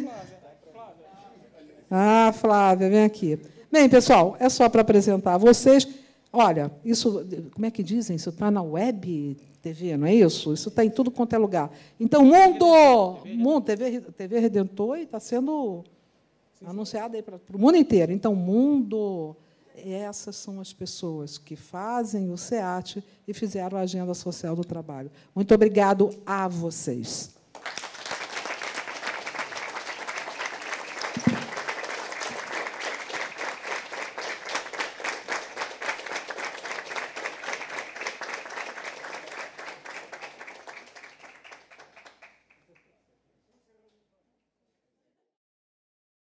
Ah, Flávia, vem aqui. Bem, pessoal, é só para apresentar a vocês. Olha, isso, como é que dizem? Isso está na web TV, não é isso? Isso está em tudo quanto é lugar. Então, Mundo TV Redentor, e está sendo anunciado aí para o mundo inteiro. Então, Mundo, essas são as pessoas que fazem o SEAT e fizeram a Agenda Social do Trabalho. Muito obrigado a vocês.